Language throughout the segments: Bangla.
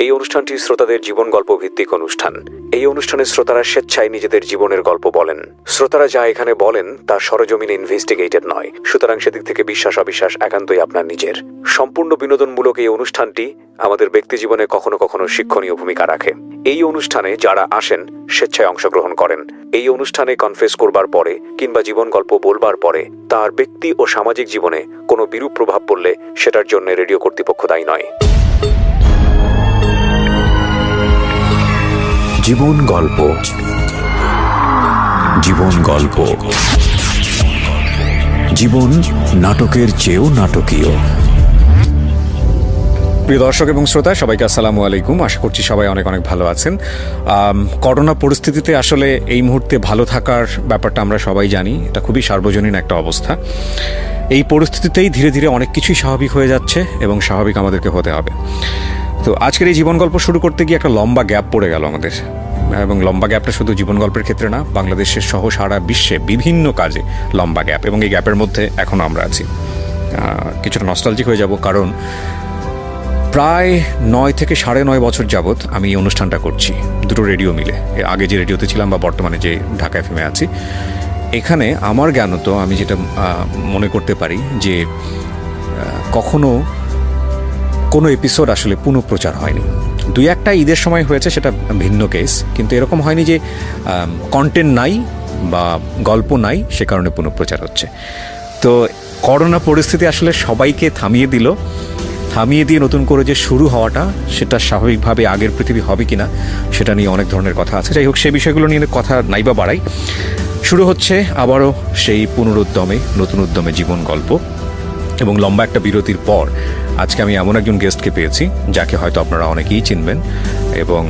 এই অনুষ্ঠানটি শ্রোতাদের জীবন গল্প ভিত্তিক অনুষ্ঠান। এই অনুষ্ঠানে শ্রোতারা স্বেচ্ছায় নিজেদের জীবনের গল্প বলেন। শ্রোতারা যা এখানে বলেন তা সরজমিনে ইনভেস্টিগেটেড নয়, সুতরাং সেদিক থেকে বিশ্বাস অবিশ্বাস একান্তই আপনার নিজের। সম্পূর্ণ বিনোদনমূলক এই অনুষ্ঠানটি আমাদের ব্যক্তি জীবনে কখনো কখনো শিক্ষণীয় ভূমিকা রাখে। এই অনুষ্ঠানে যারা আসেন স্বেচ্ছায় অংশগ্রহণ করেন। এই অনুষ্ঠানে কনফেস করবার পরে কিংবা জীবন গল্প বলবার পরে তার ব্যক্তি ও সামাজিক জীবনে কোনো বিরূপ প্রভাব পড়লে সেটার জন্য রেডিও কর্তৃপক্ষ দায়ী নয়। জীবন গল্প, জীবন গল্প, জীবন নাটকের চেয়েও নাটকীয়। প্রিয় দর্শক এবং শ্রোতা, সবাইকে আসসালামু আলাইকুম। আশা করছি সবাই অনেক অনেক ভালো আছেন। করোনা পরিস্থিতিতে আসলে এই মুহূর্তে ভালো থাকার ব্যাপারটা আমরা সবাই জানি, এটা খুবই সার্বজনীন একটা অবস্থা। এই পরিস্থিতিতেই ধীরে ধীরে অনেক কিছুই স্বাভাবিক হয়ে যাচ্ছে এবং স্বাভাবিক আমাদেরকে হতে হবে। তো আজকের এই জীবন গল্প শুরু করতে গিয়ে একটা লম্বা গ্যাপ পড়ে গেল আমাদের, এবং লম্বা গ্যাপটা শুধু জীবন গল্পের ক্ষেত্রে না, বাংলাদেশের সহ সারা বিশ্বে বিভিন্ন কাজে লম্বা গ্যাপ, এবং এই গ্যাপের মধ্যে এখনও আমরা আছি। কিছুটা নস্টালজিক হয়ে যাব, কারণ প্রায় 9 থেকে 9.5 বছর যাবৎ আমি এই অনুষ্ঠানটা করছি, দুটো রেডিও মিলে। আগে যে রেডিওতে ছিলাম বা বর্তমানে যে ঢাকা এফএমে আছি, এখানে আমার জ্ঞানত আমি যেটা মনে করতে পারি যে কখনো কোনো এপিসোড আসলে পুনঃপ্রচার হয়নি। 2-1টা ঈদের সময় হয়েছে, সেটা ভিন্ন কেস, কিন্তু এরকম হয়নি যে কন্টেন্ট নাই বা গল্প নাই সে কারণে পুনঃপ্রচার হচ্ছে। তো করোনা পরিস্থিতি আসলে সবাইকে থামিয়ে দিয়ে নতুন করে যে শুরু হওয়াটা, সেটা স্বাভাবিকভাবে আগের পৃথিবী হবে কিনা সেটা নিয়ে অনেক ধরনের কথা আছে। যাই হোক, সেই বিষয়গুলো নিয়ে কথা নাইবা বাড়াই। শুরু হচ্ছে আবারও সেই নতুন উদ্যমে জীবন গল্প, এবং লম্বা একটা বিরতির পর আজকে আমি এমন একজন গেস্টকে পেয়েছি যাকে হয়তো আপনারা অনেকেই চিনবেন, এবং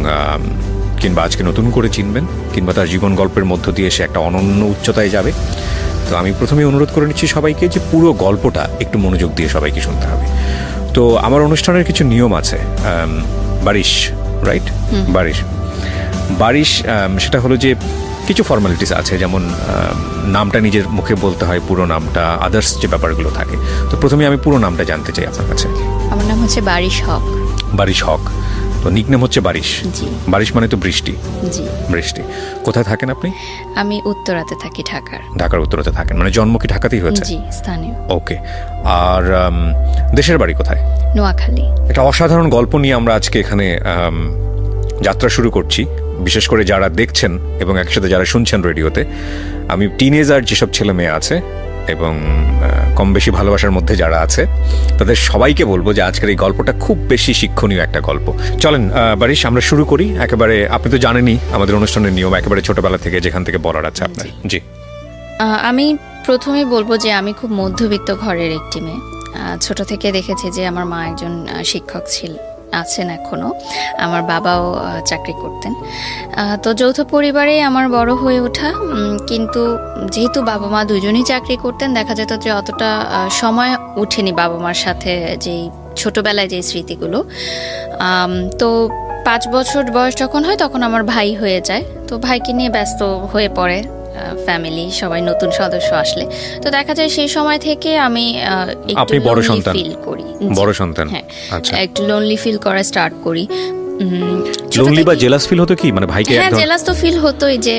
কিংবা আজকে নতুন করে চিনবেন, কিংবা তার জীবন গল্পের মধ্য দিয়ে সে একটা অনন্য উচ্চতায় যাবে। তো আমি প্রথমেই অনুরোধ করে নিচ্ছি সবাইকে যে পুরো গল্পটা একটু মনোযোগ দিয়ে সবাইকে শুনতে হবে। তো আমার অনুষ্ঠানের কিছু নিয়ম আছে। বারিশ, রাইট? বারিশ সেটা হলো যে কিছু ফর্মালিটিস আছে, যেমন নামটা নিজের মুখে বলতে হয়, পুরো নামটা, আদার্স যে ব্যাপারগুলো থাকে। তো প্রথমে আমি পুরো নামটা জানতে চাই আপনার কাছে। আমার নাম হচ্ছে বারিশ হক। বারিশ হক, তো নিকনেম হচ্ছে বারিশ। বারিশ মানে তো বৃষ্টি। জি, বৃষ্টি। কোথায় থাকেন আপনি? আমি উত্তরাতে থাকি, ঢাকার উত্তরাতে থাকেন, মানে জন্ম কি ঢাকাতেই হয়েছে? জি, স্থানীয়। ওকে। আর দেশের বাড়ি কোথায়? নোয়াখালী। একটা অসাধারণ গল্প নিয়ে আমরা আজকে এখানে যাত্রা শুরু করছি, বিশেষ করে যারা দেখছেন এবং একসাথে যারা শুনছেন রেডিওতে। আমি টিনেজার যেসব ছেলে মেয়ে আছে এবং কম বেশি ভালোবাসার মধ্যে যারা আছে, তাদের সবাইকে বলবো যে আজকের এই গল্পটা খুব বেশি শিক্ষণীয় একটা গল্প। চলেন বারিশ, আমরা শুরু করি একেবারে। আপনি তো জানেনই আমাদের অনুষ্ঠানের নিয়ম, একেবারে ছোটবেলা থেকে যেখান থেকে বলার আছে আপনার। জি, আমি প্রথমে বলবো যে আমি খুব মধ্যবিত্ত ঘরের একটি মেয়ে। ছোট থেকে দেখেছি যে আমার মা একজন শিক্ষক আছেন এখনো, আমার বাবাও চাকরি করতেন। তো যৌথ পরিবারেই আমার বড় হয়ে ওঠা, কিন্তু যেহেতু বাবা মা দুজনেই চাকরি করতেন, দেখা যেত যে অতটা সময় উঠেনি বাবা মার সাথে যেই ছোটবেলায় যে স্মৃতিগুলো। তো 5 বছর বয়স যখন হয় তখন আমার ভাই হয়ে যায়, তো ভাইকে নিয়ে ব্যস্ত হয়ে পড়ে ফ্যামিলি, সবাই নতুন সদস্য আসলে। তো দেখা যায় সেই সময় থেকে আমি একটু বড় সন্তান ফিল করি। বড় সন্তান, হ্যাঁ, একটু লোনলি ফিল করা স্টার্ট করি। লোনলি বা জেলাস ফিল হতো কি, মানে ভাইকে? হ্যাঁ, জেলাস তো ফিল হতোই, যে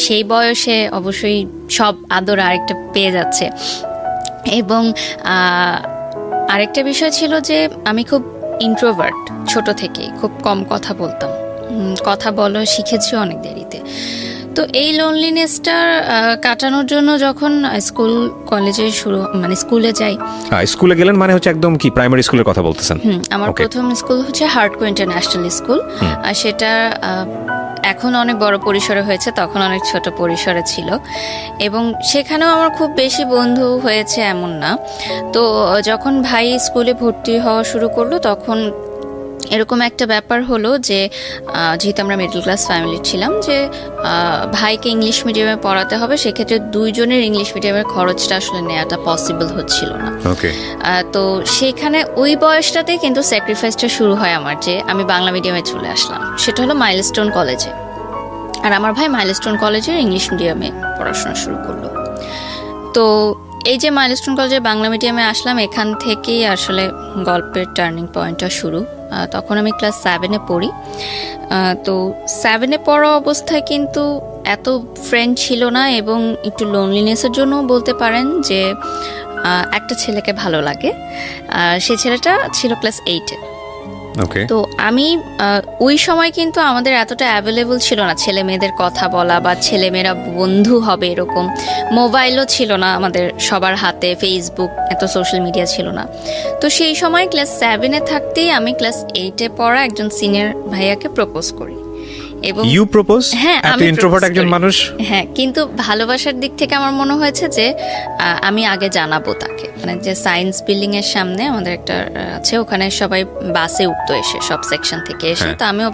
সেই বয়সে অবশ্যই সব আদর আরেকটা পেয়ে যাচ্ছে। এবং আরেকটা বিষয় ছিল যে আমি খুব ইন্ট্রোভার্ট, ছোট থেকেই খুব কম কথা বলতাম, কথা বলা শিখেছি অনেক দেরিতে। তো এই লোনলিনেসটা কাটানোর জন্য যখন স্কুল কলেজে স্কুলে যাই। স্কুলে গেলেন মানে হচ্ছে একদম কি প্রাইমারি স্কুলের কথা বলতেছেন? আমার প্রথম স্কুল হচ্ছে হার্টকো ইন্টারন্যাশনাল স্কুল। সেটা এখন অনেক বড় পরিসরে হয়েছে, তখন অনেক ছোট পরিসরে ছিল, এবং সেখানেও আমার খুব বেশি বন্ধু হয়েছে এমন না। তো যখন ভাই স্কুলে ভর্তি হওয়া শুরু করলো, তখন এরকম একটা ব্যাপার হলো যে যেহেতু আমরা মিডল ক্লাস ফ্যামিলি ছিলাম, যে ভাইকে ইংলিশ মিডিয়ামে পড়াতে হবে, সেক্ষেত্রে দুইজনের ইংলিশ মিডিয়ামের খরচটা আসলে নেওয়াটা পসিবল হচ্ছিল না। তো সেখানে ওই বয়সটাতে কিন্তু স্যাক্রিফাইসটা শুরু হয় আমার, যে আমি বাংলা মিডিয়ামে চলে আসলাম। সেটা হলো মাইলস্টোন কলেজে, আর আমার ভাই মাইলস্টোন কলেজের ইংলিশ মিডিয়ামে পড়াশোনা শুরু করলো। তো এই যে মাইলস্টোন কলেজে বাংলা মিডিয়ামে আসলাম, এখান থেকেই আসলে গল্পের টার্নিং পয়েন্টটা শুরু। তখন আমি ক্লাস 7-এ পড়ি। তো 7-এ পড়া অবস্থায় কিন্তু এত ফ্রেন্ড ছিল না, এবং একটু লোনলিনেসের জন্য বলতে পারেন যে একটা ছেলেকে ভালো লাগে। সেই ছেলেটা ছিল ক্লাস 8-এ। ওকে। তো আমি ওই সময় কিন্তু আমাদের এতটা অ্যাভেলেবল ছিল না ছেলে মেয়েদের কথা বলা বা ছেলেমেয়েরা বন্ধু হবে এরকম। মোবাইলও ছিল না আমাদের সবার হাতে, ফেসবুক, এত সোশ্যাল মিডিয়া ছিল না। তো সেই সময় ক্লাস 7-এ থাকতেই আমি ক্লাস 8-এ পড়া একজন সিনিয়র ভাইয়াকে প্রপোজ করি। এবং ইউ প্রপোজ? হ্যাঁ, এত আমি ইন্ট্রোভার্ট propose একজন করি। মানুষ? হ্যাঁ, কিন্তু ভালোবাসার দিক থেকে আমার মনে হয়েছে যে আমি আগে জানাবো তাকে। মানে যে সায়েন্স বিল্ডিং এর সামনে আমাদের একটা আছে, ওখানে সবাই বাসে উঠতো এসে, সব সেকশন থেকে এসে। হ্যাঁ। তো আমিও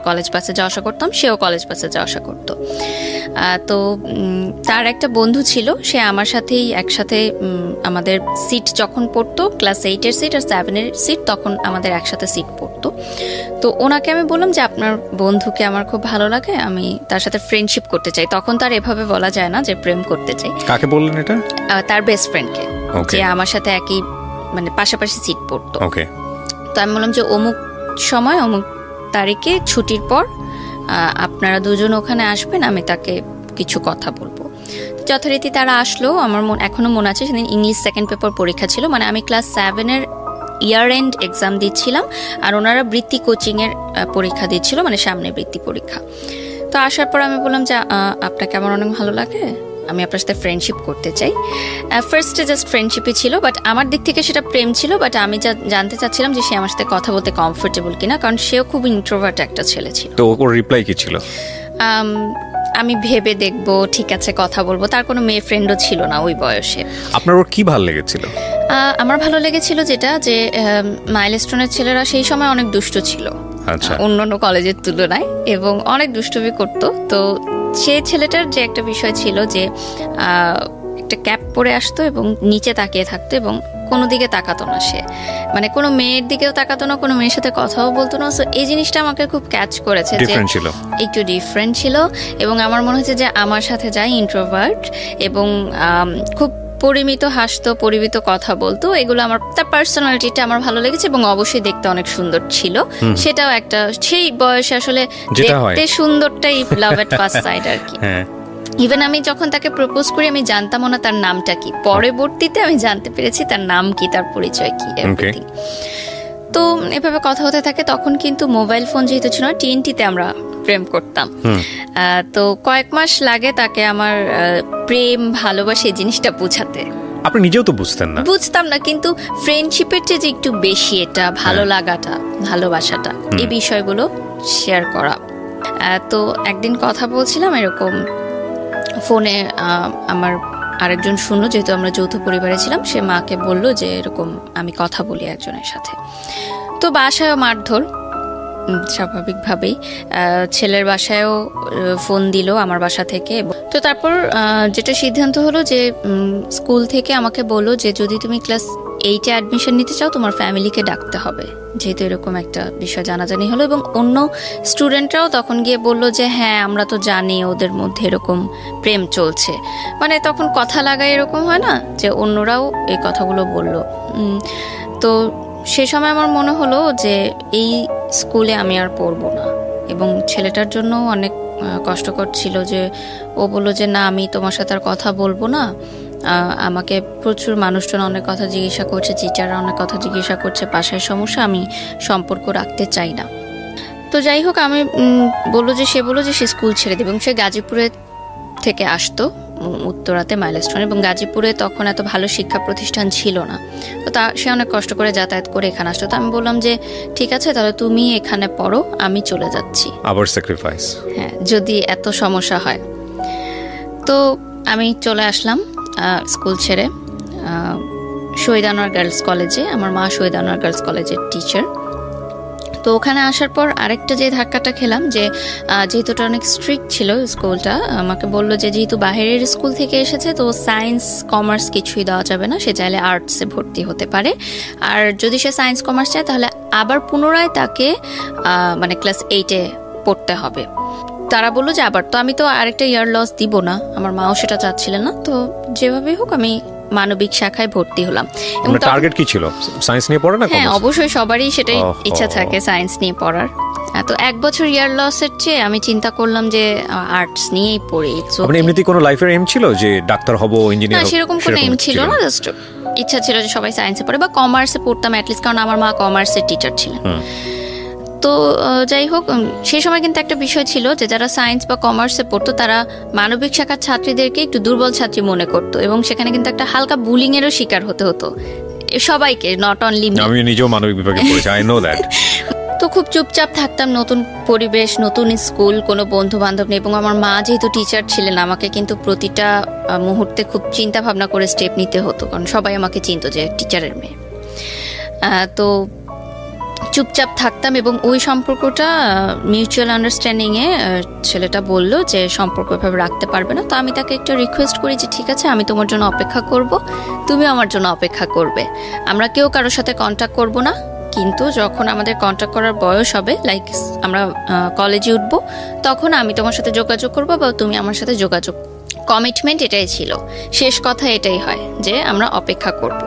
কলেজ বাসে যাওয়া আসা করতাম, সেও কলেজ বাসে যাওয়া আসা করতো। তো তার একটা বন্ধু ছিল, সে আমার সাথেই একসাথে আমাদের সিট যখন পড়তো, ক্লাস 8-এর সিট আর 7-এর সিট, তখন আমাদের একসাথে সিট পড়তো। তো ওনাকে আমি বললাম যে আপনার বন্ধুকে আমার খুব ভালো লাগে, আমি তার সাথে ফ্রেন্ডশিপ করতে চাই। তখন তার এভাবে বলা যায় না যে প্রেম করতে চাই। কাকে বললেন এটা? তার বেস্ট ফ্রেন্ডকে, Okay. যে আমার সাথে একই মানে পাশাপাশি সিট পড়তো। ওকে। তো আমি বললাম যে অমুক সময় অমুক তারিখে ছুটির পর আপনারা দুজন ওখানে আসবেন, আমি তাকে কিছু কথা বলবো। যথারীতি তারা আসলো। আমার এখনো মনে আছে সেদিন ইংলিশ সেকেন্ড পেপার পরীক্ষা ছিল, মানে আমি ক্লাস 7-এর ইয়ার এন্ড এক্সাম দিচ্ছিলাম, আর ওনারা বৃত্তি কোচিংয়ের পরীক্ষা দিচ্ছিল, মানে সামনে বৃত্তি পরীক্ষা। তো আসার পর আমি বললাম যে আপনাকে আমার অনেক ভালো লাগে, আমি আপনার সাথে ফ্রেন্ডশিপ করতে চাই। ফার্স্টে জাস্ট ফ্রেন্ডশিপই ছিল, বাট আমার দিক থেকে সেটা প্রেম ছিল। বাট আমি জানতে চাচ্ছিলাম যে সে আমার সাথে কথা বলতে কমফোর্টেবল কিনা, কারণ সেও খুব ইন্ট্রোভার্ট একটা ছেলে ছিল। তো ওর রিপ্লাই কি ছিল? আমি ভেবে দেখবো, ঠিক আছে কথা বলবো। তার কোনো মেয়ে ফ্রেন্ডও ছিল না ওই বয়সে। আপনার ওর কি ভালো লেগেছিল? আমার ভালো লেগেছিল যেটা, যে মাইলস্টোনের ছেলেরা সেই সময় অনেক দুষ্ট ছিল আচ্ছা। অন্যান্য কলেজের তুলনায়, এবং অনেক দুষ্টুমি করতো। তো সে ছেলেটার যে একটা বিষয় ছিল যে একটা ক্যাপ পরে আসতো এবং নিচে তাকিয়ে থাকতো, এবং কোনো দিকে তাকাতো না সে, মানে কোনো মেয়ের দিকেও তাকাতো না, কোনো মেয়ের সাথে কথাও বলতো না। সো এই জিনিসটা আমাকে খুব ক্যাচ করেছে, যে ডিফারেন্ট ছিল, একটু ডিফারেন্ট ছিল। এবং আমার মনে হচ্ছে যে আমার সাথে যাই ইন্ট্রোভার্ট এবং খুব পরিমিত হাসতো, পরিমিত কথা বলতো, এগুলো আমার, তার পার্সোনালিটিটা আমার ভালো লেগেছে। এবং অবশ্যই দেখতে অনেক সুন্দর ছিল, সেটাও একটা সেই বয়সে আসলে দেখতে সুন্দরটাই লাভ এট ফার্স্ট সাইট আর কি। হ্যাঁ। ইভেন আমি যখন তাকে প্রপোজ করি, আমি জানতামও না তার নামটা কি। পরবর্তীতে আমি জানতে পেরেছি তার নাম কি, তার পরিচয় কি, এভরিথিং। তো এভাবে কথা হতে থাকে। তখন কিন্তু মোবাইল ফোন যেহেতু ছিল না, টিএনটিতে আমরা প্রেম করতাম। তো কয়েক মাস লাগে তাকে আমার প্রেম ভালোবাসা এই জিনিসটা বুঝাতে। আপনি নিজেও তো বুঝতেন না? বুঝতাম না, কিন্তু ফ্রেন্ডশিপের চেয়ে যে একটু বেশি এটা ভালো লাগাটা, ভালোবাসাটা, এই বিষয়গুলো শেয়ার করা। তো একদিন কথা বলছিলাম এরকম ফোনে, আমার আরেকজন শুনলো, যেহেতু আমরা যৌথ পরিবারে ছিলাম, সে মাকে বলল যে এরকম আমি কথা বলি একজনের সাথে। তো বাসায়ও মারধর স্বাভাবিকভাবেই, ছেলের বাসায়ও ফোন দিল আমার বাসা থেকে। তো তারপর যেটা সিদ্ধান্ত হলো যে স্কুল থেকে আমাকে বললো যে যদি তুমি ক্লাস 8-এ অ্যাডমিশন নিতে চাও, তোমার ফ্যামিলিকে ডাকতে হবে, যেহেতু এরকম একটা বিষয় জানাজানি হলো। এবং অন্য স্টুডেন্টরাও তখন গিয়ে বললো যে হ্যাঁ আমরা তো জানি ওদের মধ্যে এরকম প্রেম চলছে, মানে তখন কথা লাগায় এরকম হয় না, যে অন্যরাও এই কথাগুলো বললো। তো সে সময় আমার মনে হলো যে এই স্কুলে আমি আর পড়বো না। এবং ছেলেটার জন্য অনেক কষ্টকর ছিল, যে ও বললো যে না, আমি তোমার সাথে আর কথা বলবো না। আমাকে প্রচুর মানুষজন অনেক কথা জিজ্ঞাসা করছে, টিচাররা অনেক কথা জিজ্ঞাসা করছে, বাসায় সমস্যা, আমি সম্পর্ক রাখতে চাই না। তো যাই হোক, আমি সে বললো যে সে স্কুল ছেড়ে দেবে। এবং সে গাজীপুরে থেকে আসতো, উত্তরাতে মাইলস্টোন, এবং গাজীপুরে তখন এত ভালো শিক্ষা প্রতিষ্ঠান ছিল না। তো সে অনেক কষ্ট করে যাতায়াত করে এখানে আসতো। তো আমি বললাম যে ঠিক আছে, তাহলে তুমি এখানে পড়ো, আমি চলে যাচ্ছি। আবার স্যাক্রিফাইস? হ্যাঁ, যদি এত সমস্যা হয়। তো আমি চলে আসলাম স্কুল ছেড়ে শহীদ আনোয়ার গার্লস কলেজে। আমার মা শহীদ আনোয়ার গার্লস কলেজের টিচার। তো ওখানে আসার পর আরেকটা যে ধাক্কাটা খেলাম, যে যেহেতু এটা অনেক স্ট্রিক্ট ছিল স্কুলটা, আমাকে বললো যে যেহেতু বাইরের স্কুল থেকে এসেছে, তো সায়েন্স কমার্স কিছুই দেওয়া যাবে না, সে চাইলে আর্টসে ভর্তি হতে পারে। আর যদি সে সায়েন্স কমার্স চায়, তাহলে আবার পুনরায় তাকে মানে ক্লাস 8-এ পড়তে হবে। তারা বললো যে আবার, তো আমি তো আরেকটা ইয়ার লস দিব না, আমার মাও সেটা চাচ্ছিলেন না। তো যেভাবেই হোক আমি মানবিক শাখায় ভর্তি হলাম। এবং আপনার টার্গেট কি ছিল, সায়েন্স নিয়ে পড়া না হ্যাঁ, কমার্স? অবশ্যই সবারই সেটাই ওহো। ইচ্ছা থাকে সায়েন্স নিয়ে পড়ার। তো 1 বছর ইয়ার লসের চেয়ে আমি চিন্তা করলাম যে আর্টস নিয়েই পড়ি। It's আপনার okay. এমনিতেই কোনো লাইফের এম ছিল যে ডাক্তার হব, না, ইঞ্জিনিয়ার হব? সেরকম কোনো এম ছিল না, জাস্ট ইচ্ছা ছিল যে সবাই সায়েন্সে পড়ে বা কমার্সে পড়তাম অ্যাটলিস্ট, কারণ আমার মা কমার্সের টিচার ছিলেন। তো যাই হোক, সেই সময় কিন্তু একটা বিষয় ছিল যে যারা সায়েন্স বা কমার্সে পড়তো তারা মানবিক শাখার ছাত্রীদেরকে একটু দুর্বল ছাত্রী মনে করতো, এবং সেখানে কিন্তু একটা হালকা বুলিং এরও শিকার হতে হতো সবাইকে, নট অনলি মি। আমি নিজেও মানবিক বিভাগে পড়েছি, আই নো দ্যাট। তো খুব চুপচাপ থাকতাম, নতুন পরিবেশ, নতুন স্কুল, কোনো বন্ধু বান্ধব নেই, এবং আমার মা যেহেতু টিচার ছিলেন আমাকে কিন্তু প্রতিটা মুহূর্তে খুব চিন্তা ভাবনা করে স্টেপ নিতে হতো, কারণ সবাই আমাকে চিনতো যে টিচারের মেয়ে। তো চুপচাপ থাকতাম, এবং ওই সম্পর্কটা মিউচুয়াল আন্ডারস্ট্যান্ডিংয়ে ছেলেটা বলল যে সম্পর্ক এভাবে রাখতে পারবে না। তো আমি তাকে একটা রিকোয়েস্ট করি যে ঠিক আছে, আমি তোমার জন্য অপেক্ষা করব, তুমি আমার জন্য অপেক্ষা করবে, আমরা কেউ কারোর সাথে কন্ট্যাক্ট করব না, কিন্তু যখন আমাদের কন্ট্যাক্ট করার বয়স হবে, লাইক আমরা কলেজে উঠব, তখন আমি তোমার সাথে যোগাযোগ করবো বা তুমি আমার সাথে যোগাযোগ। কমিটমেন্ট এটাই ছিল, শেষ কথা এটাই হয় যে আমরা অপেক্ষা করব।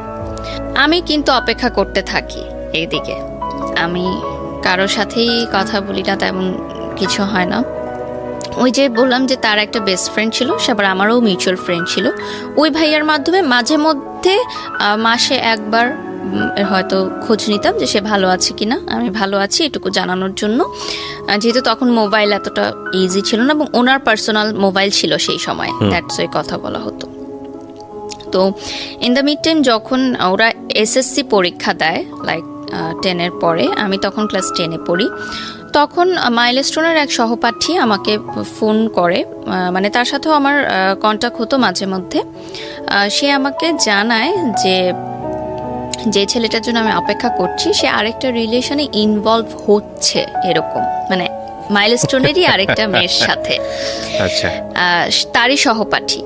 আমি কিন্তু অপেক্ষা করতে থাকি, এইদিকে আমি কারোর সাথেই কথা বলি না, তেমন কিছু হয় না। ওই যে বললাম যে তার একটা বেস্ট ফ্রেন্ড ছিল, সে আবার আমারও মিউচুয়াল ফ্রেন্ড ছিল, ওই ভাইয়ার মাধ্যমে মাঝে মধ্যে মাসে একবার হয়তো খোঁজ নিতাম যে সে ভালো আছে কিনা। আমি ভালো আছি এটুকু জানানোর জন্য, যেহেতু তখন মোবাইল এতটা ইজি ছিল না, এবং ওনার পার্সোনাল মোবাইল ছিল সেই সময়, দ্যাটস ওই কথা বলা হতো। তো ইন দ্য মিড টাইম যখন ওরা এসএসসি পরীক্ষা দেয়, লাইক 10-এর পরে, আমি তখন ক্লাস 10-এ পড়ি, তখন মাইলস্টোনের এক সহপাঠী আমাকে ফোন করে, মানে তার সাথেও আমার কন্ট্যাক্ট হতো মাঝে মধ্যে। সে আমাকে জানায় যে ছেলেটার জন্য আমি অপেক্ষা করছি সে আরেকটা রিলেশনে ইনভলভ হচ্ছে, এরকম, মানে মাইলস্টোনেরই আরেকটা মেয়ের সাথে, আচ্ছা, তারই সহপাঠী।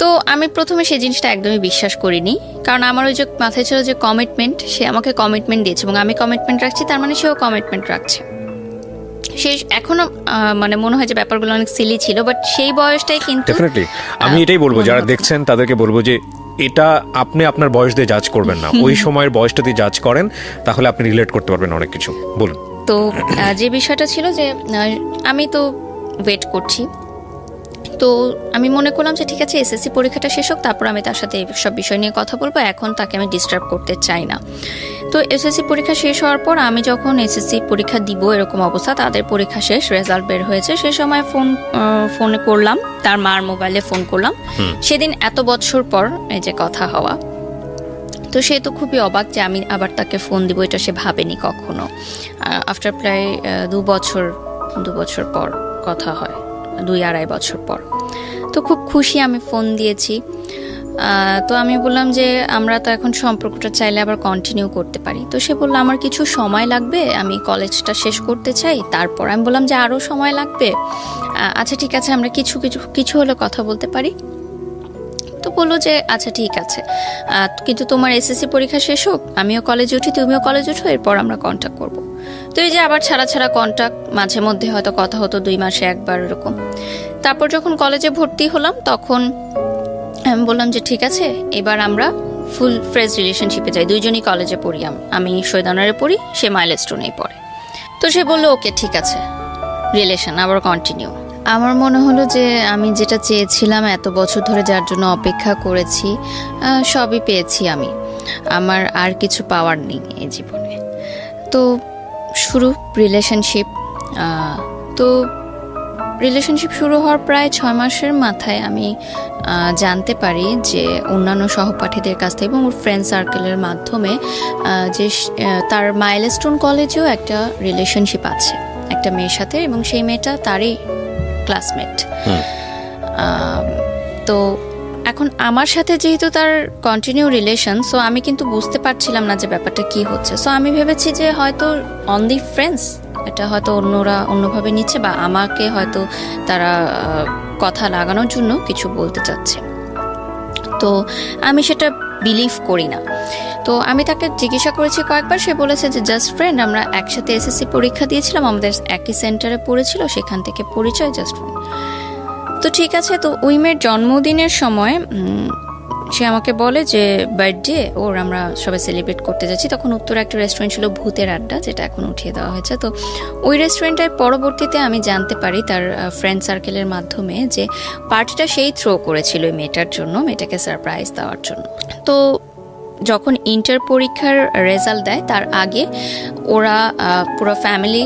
তো আমি প্রথমে সেই জিনিসটা একদমই বিশ্বাস করিনি, কারণ আমার ওই যে মাথায় ছিল যে কমিটমেন্ট, সে আমাকে কমিটমেন্ট দিয়েছে এবং আমি কমিটমেন্ট রাখছি, তার মানে সেও কমিটমেন্ট রাখছে। সে এখনো মানে মনে হয় যে ব্যাপারগুলো অনেক সিলি ছিল, বাট সেই বয়সটাই কিন্তু ডেফিনেটলি আমি এটাই বলবো, যারা দেখছেন তাদেরকে বলবো যে এটা আপনি আপনার বয়স দিয়ে জাজ করবেন না, ওই সময়ের বয়সটা দিয়ে জাজ করেন, তাহলে আপনি রিলেট করতে পারবেন অনেক কিছু। বলুন। তো যে বিষয়টা ছিল যে আমি তো ওয়েট করছি, তো আমি মনে করলাম যে ঠিক আছে এসএসসি পরীক্ষাটা শেষ হোক, তারপর আমি তার সাথে সব বিষয় নিয়ে কথা বলবো, এখন তাকে আমি ডিস্টার্ব করতে চাই না। তো এসএসসি পরীক্ষা শেষ হওয়ার পর আমি যখন এসএসসি পরীক্ষা দিব এরকম অবস্থা, তাদের পরীক্ষা শেষ, রেজাল্ট বের হয়েছে, সে সময় ফোনে করলাম, তার মার মোবাইলে ফোন করলাম, সেদিন এত বছর পর এই যে কথা হওয়া। তো সে তো খুবই অবাক যে আমি আবার তাকে ফোন দিব, এটা সে ভাবেনি কখনো। আফটার প্রায় 2 বছর পর কথা হয়, 2-2.5 বছর পর। তো খুব খুশি, আমি ফোন দিয়েছি। তো আমি বললাম যে আমরা তো এখন সম্পর্কটা চাইলে আবার কন্টিনিউ করতে পারি। তো সে বললো আমার কিছু সময় লাগবে, আমি কলেজটা শেষ করতে চাই, তারপর। আমি বললাম যে আরও সময় লাগবে, আচ্ছা ঠিক আছে, আমরা কিছু হলে কথা বলতে পারি। তো বললো যে আচ্ছা ঠিক আছে, কিন্তু তোমার এসএসসি পরীক্ষা শেষ হোক, আমিও কলেজে উঠি, তুমিও কলেজে উঠো, এরপর আমরা কন্ট্যাক্ট করবো। তো এই যে আবার ছাড়া কন্ট্যাক্ট, মাঝে মধ্যে হয়তো কথা হতো 2 মাসে একবার এরকম। তারপর যখন কলেজে ভর্তি হলাম তখন আমি বললাম যে ঠিক আছে, এবার আমরা ফুল ফ্রেজ রিলেশনশিপে যাই, দুইজনই কলেজে পড়ি, আমি শহীদানারে পড়ি, সে মাইলস্টোনেই পড়ে। তো সে বললো ওকে ঠিক আছে, রিলেশন আবার কন্টিনিউ। আমার মনে হলো যে আমি যেটা চেয়েছিলাম, এত বছর ধরে যার জন্য অপেক্ষা করেছি, সবই পেয়েছি আমি, আমার আর কিছু পাওয়ার নেই এই জীবনে। তো শুরু রিলেশনশিপ। তো রিলেশনশিপ শুরু হওয়ার প্রায় 6 মাসের মাথায় আমি জানতে পারি যে অন্যান্য সহপাঠীদের কাছ থেকে এবং ওর ফ্রেন্ড সার্কেলের মাধ্যমে যে তার মাইলস্টোন কলেজেও একটা রিলেশনশিপ আছে একটা মেয়ের সাথে, এবং সেই মেয়েটা তারই ক্লাসমেট। তো এখন আমার সাথে যেহেতু তার কন্টিনিউ রিলেশন, সো আমি কিন্তু বুঝতে পারছিলাম না যে ব্যাপারটা কি হচ্ছে। সো আমি ভেবেছি যে হয়তো অনলি ফ্রেন্ডস, এটা হয়তো অন্যরা অন্যভাবে নিচ্ছে, বা আমাকে হয়তো তারা কথা লাগানোর জন্য কিছু বলতে চাচ্ছে। তো আমি সেটা বিলিভ করি না। তো আমি তাকে জিজ্ঞাসা করেছি কয়েকবার, সে বলেছে যে জাস্ট ফ্রেন্ড, আমরা একসাথে এসএসসি পরীক্ষা দিয়েছিলাম, আমাদের একই সেন্টারে পড়েছিল, সেখান থেকে পরিচয়, জাস্ট ফ্রেন্ড। তো ঠিক আছে। তো ওই মেয়ের জন্মদিনের সময় সে আমাকে বলে যে বার্থডে ওর আমরা সবাই সেলিব্রেট করতে যাচ্ছি। তখন উত্তরে একটা রেস্টুরেন্ট ছিল ভূতের আড্ডা, যেটা এখন উঠিয়ে দেওয়া হয়েছে। তো ওই রেস্টুরেন্টের পরবর্তীতে আমি জানতে পারি তার ফ্রেন্ড সার্কেলের মাধ্যমে যে পার্টিটা সেই থ্রো করেছিল ওই মেয়েটার জন্য, মেয়েটাকে সারপ্রাইজ দেওয়ার জন্য। তো যখন ইন্টার পরীক্ষার রেজাল্ট দেয় তার আগে ওরা পুরো ফ্যামিলি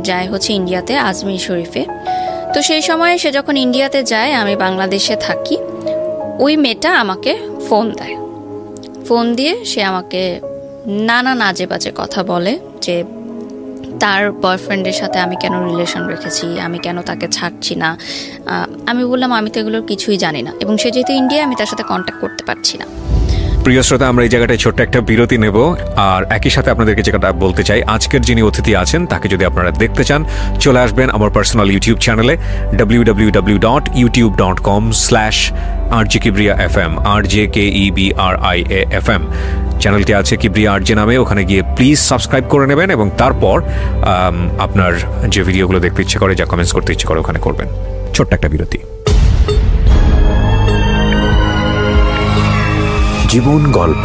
যায় হচ্ছে ইন্ডিয়াতে, আজমির শরীফে। তো সেই সময় সে যখন ইন্ডিয়াতে যায়, আমি বাংলাদেশে থাকি, ওই মেয়েটা আমাকে ফোন দেয়। ফোন দিয়ে সে আমাকে নানা নাজে বাজে কথা বলে যে তার বয়ফ্রেন্ডের সাথে আমি কেন রিলেশন রেখেছি, আমি কেন তাকে ছাড়ছি না। আমি বললাম আমি তো এগুলোর কিছুই জানি না, এবং সে যেহেতু ইন্ডিয়া, আমি তার সাথে কন্ট্যাক্ট করতে পারছি না। প্রিয় শ্রোতা, আমরা এই জায়গাটায় ছোট্ট একটা বিরতি নেব, আর একই সাথে আপনাদেরকে যেটা বলতে চাই, আজকের যিনি অতিথি আছেন তাকে যদি আপনারা দেখতে চান, চলে আসবেন আমার পার্সোনাল ইউটিউব চ্যানেলে www.youtube.com/RJKibriya.fm, RJKEBRIA.FM। চ্যানেলটি আছে কিবরিয়া আরজে নামে। ওখানে গিয়ে প্লিজ সাবস্ক্রাইব করে নেবেন, এবং তারপর আপনার যে ভিডিওগুলো দেখতে ইচ্ছে করে, যা কমেন্টস করতে ইচ্ছে করে, ওখানে করবেন। ছোট্ট একটা বিরতি। জীবন গল্প।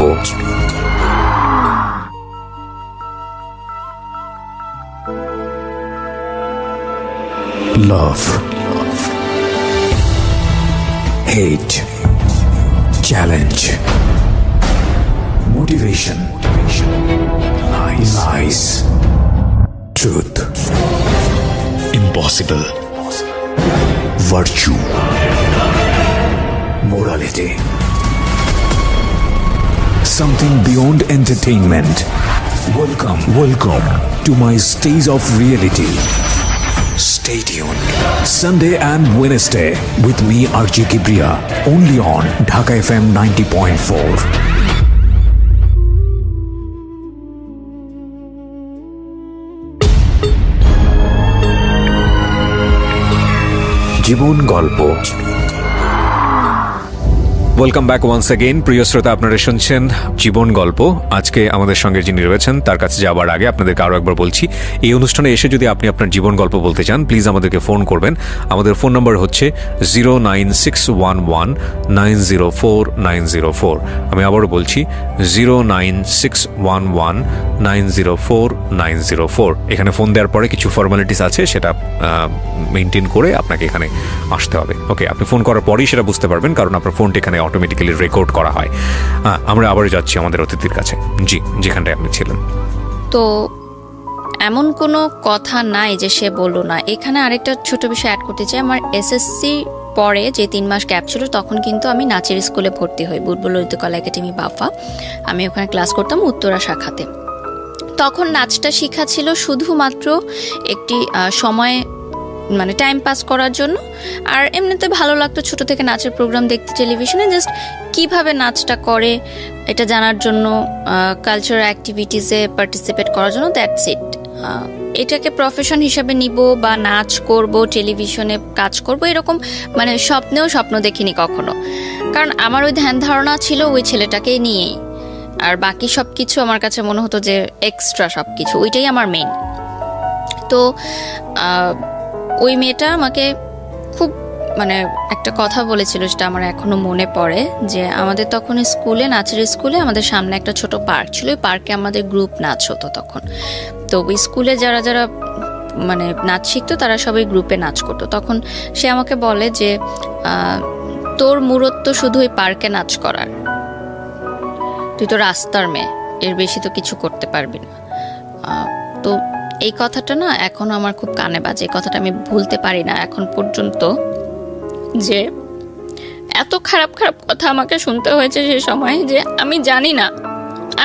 Love, hate, challenge, motivation, lies, truth, impossible, virtue, morality, something beyond entertainment. Welcome to my stage of reality. Stay tuned. Sunday and Wednesday with me RJ Kibriya, only on Dhaka FM 90.4. জীবন গল্প। Welcome back once again. প্রিয় শ্রোতা, আপনারা শুনছেন জীবন গল্প। আজকে আমাদের সঙ্গে যিনি রয়েছেন তার কাছে যাওয়ার আগে আপনাদেরকে আরও একবার বলছি, এই অনুষ্ঠানে এসে যদি আপনি আপনার জীবন গল্প বলতে চান, প্লিজ আমাদেরকে ফোন করবেন। আমাদের ফোন নম্বর হচ্ছে 09611904904। আমি আবারও বলছি 09611904904। এখানে ফোন দেওয়ার পরে কিছু ফর্মালিটিস আছে, সেটা মেনটেন করে আপনাকে এখানে আসতে হবে। ওকে, আপনি ফোন করার পরেই সেটা বুঝতে পারবেন, কারণ আপনার ফোনটা এখানে অটোমেটিক্যালি রেকর্ড করা হয়। আমরা আবারও যাচ্ছি আমাদের অতিথির কাছে। জি, যেখানটায় আপনি ছিলেন। তো এমন কোনো কথা নাই যে সে বললো না। এখানে আরেকটা ছোট বিষয় অ্যাড করতে চাই। আমার এসএসসি পরে যে 3 মাস গ্যাপ ছিল, তখন কিন্তু আমি নাচের স্কুলে ভর্তি হই, বুটবল ললিত কলা একাডেমি বাফা। আমি ওখানে ক্লাস করতাম উত্তরা শাখাতে। তখন নাচটা শেখা ছিল শুধুমাত্র একটি সময়, মানে টাইম পাস করার জন্য। আর এমনিতে ভালো লাগতো ছোট থেকে নাচের প্রোগ্রাম দেখতে টেলিভিশনে, জাস্ট কিভাবে নাচটা করে এটা জানার জন্য, কালচারাল অ্যাক্টিভিটিসে পার্টিসিপেট করার জন্য, দ্যাটস ইট। এটাকে প্রফেশন হিসাবে নিব বা নাচ করব, টেলিভিশনে কাজ করব, এরকম মানে স্বপ্ন দেখিনি কখনো। কারণ আমার ওই ধ্যান ধারণা ছিল ওই ছেলেটাকেই নিয়েই, আর বাকি সব কিছু আমার কাছে মনে হতো যে এক্সট্রা সব কিছু, ওইটাই আমার মেইন। তো ওই মেয়েটা আমাকে খুব মানে একটা কথা বলেছিল, যেটা আমার এখনো মনে পড়ে, যে আমাদের তখন স্কুলে, নাচের স্কুলে আমাদের সামনে একটা ছোট পার্ক ছিল, ওই পার্কে আমাদের গ্রুপ নাচ হতো তখন। তো ওই স্কুলে যারা যারা মানে নাচ শিখতো তারা সবাই গ্রুপে নাচ করতো। তখন সে আমাকে বলে যে তোর মূরত শুধু ওই পার্কে নাচ করার, তুই তো রাস্তার মেয়ে, এর বেশি তো কিছু করতে পারবি না। তো এই কথাটা না এখনো আমার খুব কানে বাজে, এই কথাটা আমি ভুলতে পারি না এখন পর্যন্ত, যে এত খারাপ খারাপ কথা আমাকে শুনতে হয়েছে সে সময়, যে আমি জানি না,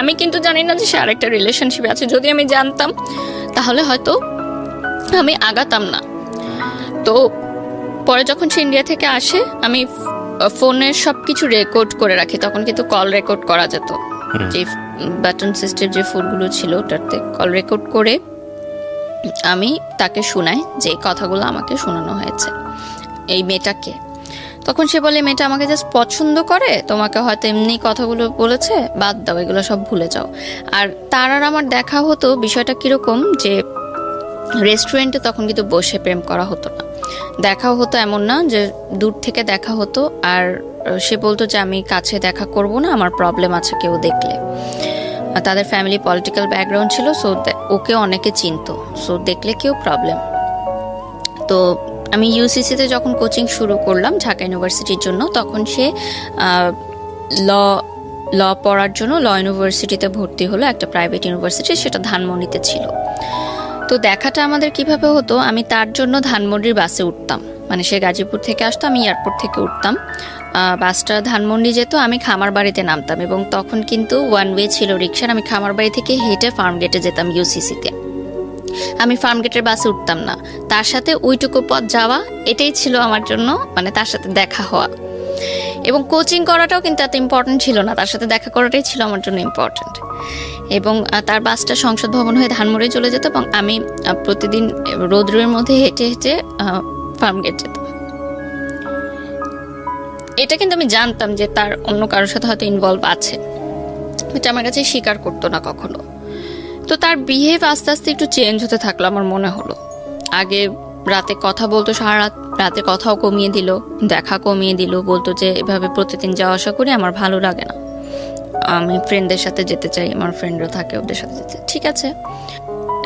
আমি কিন্তু জানি না যে সে আরেকটা রিলেশনশিপে আছে। যদি আমি জানতাম তাহলে হয়তো আমি আগাতাম না। তো পরে যখন সে ইন্ডিয়া থেকে আসে, আমি ফোনের সব কিছু রেকর্ড করে রাখি। তখন কিন্তু কল রেকর্ড করা যেত, যে বাটন সিস্টেম যে ফোনগুলো ছিল ওটাতে কল রেকর্ড করে আমি তাকে শোনাই যে এই কথাগুলো আমাকে শোনানো হয়েছে এই মেয়েটাকে। তখন সে বলে মেয়েটা আমাকে জাস্ট পছন্দ করে, তোমাকে হয়তো এমনি কথাগুলো বলেছে, বাদ দাও, এগুলো সব ভুলে যাও। আর তার আর আমার দেখা হতো, বিষয়টা কিরকম যে রেস্টুরেন্টে তখন কিন্তু বসে প্রেম করা হতো না, দেখাও হতো এমন না, যে দূর থেকে দেখা হতো। আর সে বলতো যে আমি কাছে দেখা করব না, আমার প্রবলেম আছে কেউ দেখলে। আর তাদের ফ্যামিলি পলিটিক্যাল ব্যাকগ্রাউন্ড ছিল, সো ওকে অনেকে চিনতো, সো দেখলে কেউ প্রবলেম। তো আমি ইউসিসিতে যখন কোচিং শুরু করলাম ঢাকা ইউনিভার্সিটির জন্য, তখন সে ল পড়ার জন্য ল ইউনিভার্সিটিতে ভর্তি হলো, একটা প্রাইভেট ইউনিভার্সিটি, সেটা ধানমন্ডিতে ছিল। তো দেখাটা আমাদের কিভাবে হতো, আমি তার জন্য ধানমন্ডির বাসে উঠতাম, মানে সে গাজীপুর থেকে আসতো, আমি এয়ারপোর্ট থেকে উঠতাম, বাসটা ধানমন্ডি যেত, আমি খামারবাড়িতে নামতাম, এবং তখন কিন্তু ওয়ান ওয়ে ছিল রিক্সার। আমি খামারবাড়ি থেকে হেঁটে ফার্মগেটে যেতাম ইউসিসিতে। আমি ফার্মগেটের বাসে উঠতাম না, তার সাথে ওইটুকু পথ যাওয়া, এটাই ছিল আমার জন্য মানে তার সাথে দেখা হওয়া। এবং কোচিং করাটাও কিন্তু এত ইম্পর্টেন্ট ছিল না, তার সাথে দেখা করাটাই ছিল আমার জন্য ইম্পর্টেন্ট। এবং তার বাসটা সংসদ ভবন হয়ে ধানমন্ডি চলে যেত, এবং আমি প্রতিদিন রোদ্রের মধ্যে হেঁটে হেঁটে ফার্মগেট যেতাম। এটা কিন্তু আমি জানতাম যে তার অন্য কারোর সাথে হয়তো ইনভলভ আছে, এটা আমার কাছে স্বীকার করতো না কখনো। তো তার বিহেভ আস্তে আস্তে একটু চেঞ্জ হতে থাকলো আমার মনে হলো। আগে রাতে কথা বলতো, সারা রাতে কথাও কমিয়ে দিল, দেখা কমিয়ে দিল, বলতো যে এভাবে প্রতিদিন যাওয়া আসা করি আমার ভালো লাগে না, আমি ফ্রেন্ডদের সাথে যেতে চাই, আমার ফ্রেন্ডরা থাকে ওদের সাথে যেতে। ঠিক আছে,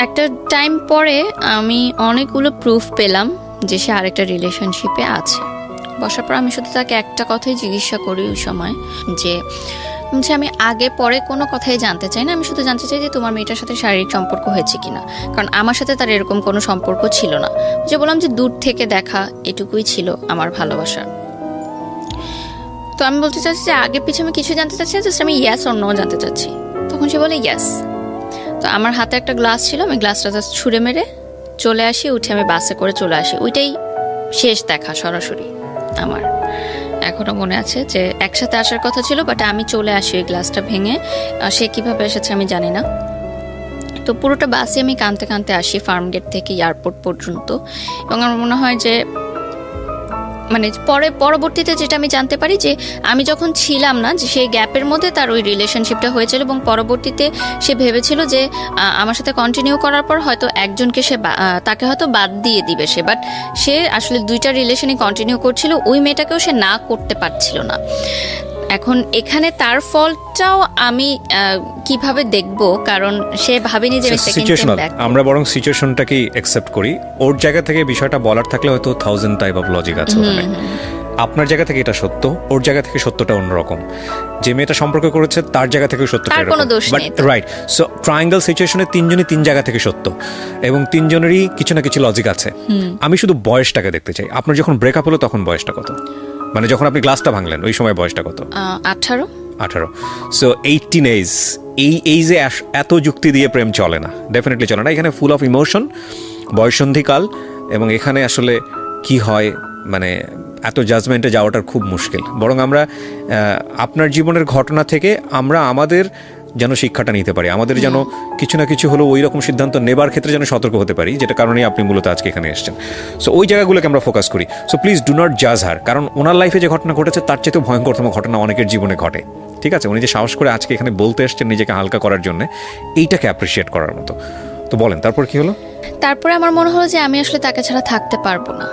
একটা টাইম পরে আমি অনেকগুলো প্রুফ পেলাম যে সে আরেকটা রিলেশনশিপে আছে। বসার পর আমি শুধু তাকে একটা কথাই জিজ্ঞাসা করি ওই সময়, যে আমি আগে পরে কোনো কথাই জানতে চাই না, আমি শুধু জানতে চাই যে তোমার মেয়েটার সাথে শারীরিক সম্পর্ক হয়েছে কিনা, কারণ আমার সাথে তার এরকম কোনো সম্পর্ক ছিল না। যে বললাম যে দূর থেকে দেখা, এটুকুই ছিল আমার ভালোবাসা। তো আমি বলতে চাচ্ছি যে আগে পিছনে আমি কিছু জানতে চাচ্ছি না, জাস্ট আমি ইয়েস অর নো জানতে চাচ্ছি। তখন সে বলে ইয়েস। তো আমার হাতে একটা গ্লাস ছিল, আমি গ্লাসটা জাস্ট ছুঁড়ে মেরে চলে আসি, উঠে আমি বাসে করে চলে আসি। ওইটাই শেষ দেখা সরাসরি আমার। এখনো মনে আছে যে একসাথে আসার কথা ছিল, বাট আমি চলে আসি ওই গ্লাসটা ভেঙে। সে কিভাবে এসেছে আমি জানি না। তো পুরোটা বাসে আমি কাঁদতে কাঁদতে আসি ফার্মগেট থেকে এয়ারপোর্ট পর্যন্ত। এবং আমার মনে হয় যে মানে পরবর্তীতে যেটা আমি জানতে পারি, যে আমি যখন ছিলাম না, যে সেই গ্যাপের মধ্যে তার ওই রিলেশনশিপটা হয়েছিল, এবং পরবর্তীতে সে ভেবেছিল যে আমার সাথে কন্টিনিউ করার পর হয়তো একজনকে সে তাকে হয়তো বাদ দিয়ে দিবে সে, বাট সে আসলে দুইটা রিলেশনই কন্টিনিউ করছিল, ওই মেয়েটাকেও সে না করতে পারছিল না। এখন এখানে তার ফলটাও আমি কিভাবে দেখব, কারণ সে ভাবেনি যে আমরা বরং সিচুয়েশনটাকেই অ্যাকসেপ্ট করি। ওর জায়গা থেকে বিষয়টা বলার থাকলে হয়তো 1000 টাইপ অফ লজিক আছে ওখানে। আপনার জায়গা থেকে এটা সত্য, ওর জায়গা থেকে সত্যটা অন্যরকম। যে মেয়েটা সম্পর্ক করেছে তার জায়গা থেকে সত্যটা এরকম, বাট রাইট। সো ট্রায়াঙ্গেল সিচুয়েশনে তিনজনই তিন জায়গা থেকে সত্য, এবং তিনজনেরই কিছু না কিছু লজিক আছে। আমি শুধু বয়সটাকে দেখতে চাই। আপনার যখন ব্রেকআপ হলো তখন বয়সটা কত? মানে যখন আপনি গ্লাসটা ভাঙলেন ওই সময় বয়সটা কত? 18। সো 18 এজ, এই এইজে এত যুক্তি দিয়ে প্রেম চলে না, ডেফিনেটলি চলে না। এখানে ফুল অফ ইমোশন, বয়সন্ধিকাল, এবং এখানে আসলে কি হয় মানে এত জাজমেন্টে যাওয়াটার খুব মুশকিল। বরং আমরা আপনার জীবনের ঘটনা থেকে আমরা আমাদের যেন শিক্ষাটা নিতে পারি, আমাদের যেন কিছু না কিছু হলো ওই রকম সিদ্ধান্ত নেবার ক্ষেত্রে যেন সতর্ক হতে পারি, যেটা কারণে আপনি মূলত আজকে এখানে এসেছেন। সো ওই জায়গাগুলোকে আমরা ফোকাস করি। সো প্লিজ ডু নট জাজ হার, কারণ ওনার লাইফে যে ঘটনা ঘটেছে তার চেয়েও ভয়ঙ্করতম ঘটনা অনেকের জীবনে ঘটে। ঠিক আছে, উনি যে সাহস করে আজকে এখানে বলতে এসেছেন নিজেকে হালকা করার জন্য, এইটাকে অ্যাপ্রিসিয়েট করার মতো। তো বলেন তারপর কি হলো? তারপরে আমার মনে হলো যে আমি আসলে তাকে ছাড়া থাকতে পারবো না,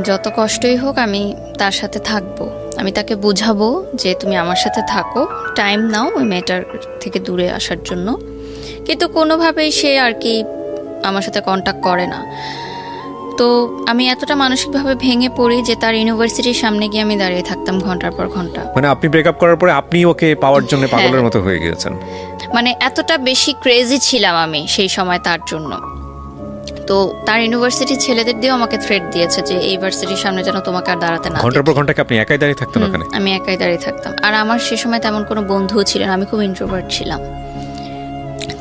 যত কষ্টই হোক আমি তার সাথে থাকবো। আমি তাকে বুঝাবো যে তুমি আমার সাথে থাকো, টাইম নাও ওই মেয়েটার থেকে দূরে আসার জন্য। কিন্তু কোনোভাবেই সে আর কি আমার সাথে কন্ট্যাক্ট করে না। তো আমি এতটা মানসিকভাবে ভেঙে পড়ি যে তার ইউনিভার্সিটির সামনে গিয়ে আমি দাঁড়িয়ে থাকতাম ঘন্টার পর ঘন্টা। মানে আপনি ব্রেকআপ করার পরে আপনি ওকে পাওয়ার জন্য পাগলের মতো হয়ে গিয়েছেন। মানে এতটা বেশি ক্রেজি ছিলাম আমি সেই সময় তার জন্য। তো তার ইউনিভার্সিটির ছেলেদের দিয়েও আমাকে থ্রেট দিয়েছে যে এই ইউনিভার্সিটির সামনে যেন তোমাকে আর দাঁড়াতে না। ঘন্টার পর ঘন্টা কি আপনি একাই দাঁড়িয়ে থাকতেন ওখানে? আমি একাই দাঁড়িয়ে থাকতাম। আর আমার সে সময় তেমন কোনো বন্ধুও ছিল না, আমি খুব ইন্ট্রোভার্ট ছিলাম।